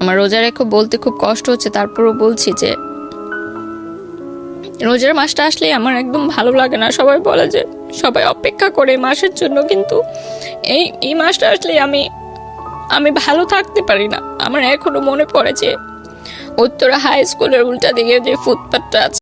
আমার রোজা রেখে বলতে খুব কষ্ট হচ্ছে, তারপরও বলছি যে রোজার মাসটা আসলেই আমার একদম ভালো লাগে না। সবাই বলে যে সবাই অপেক্ষা করে মাসের জন্য, কিন্তু এই মাসটা আসলেই আমি ভালো থাকতে পারি না। আমার এখনো মনে পড়ে যে উত্তরা হাই স্কুলের উল্টা দিকে যে ফুটপাথটা আছে,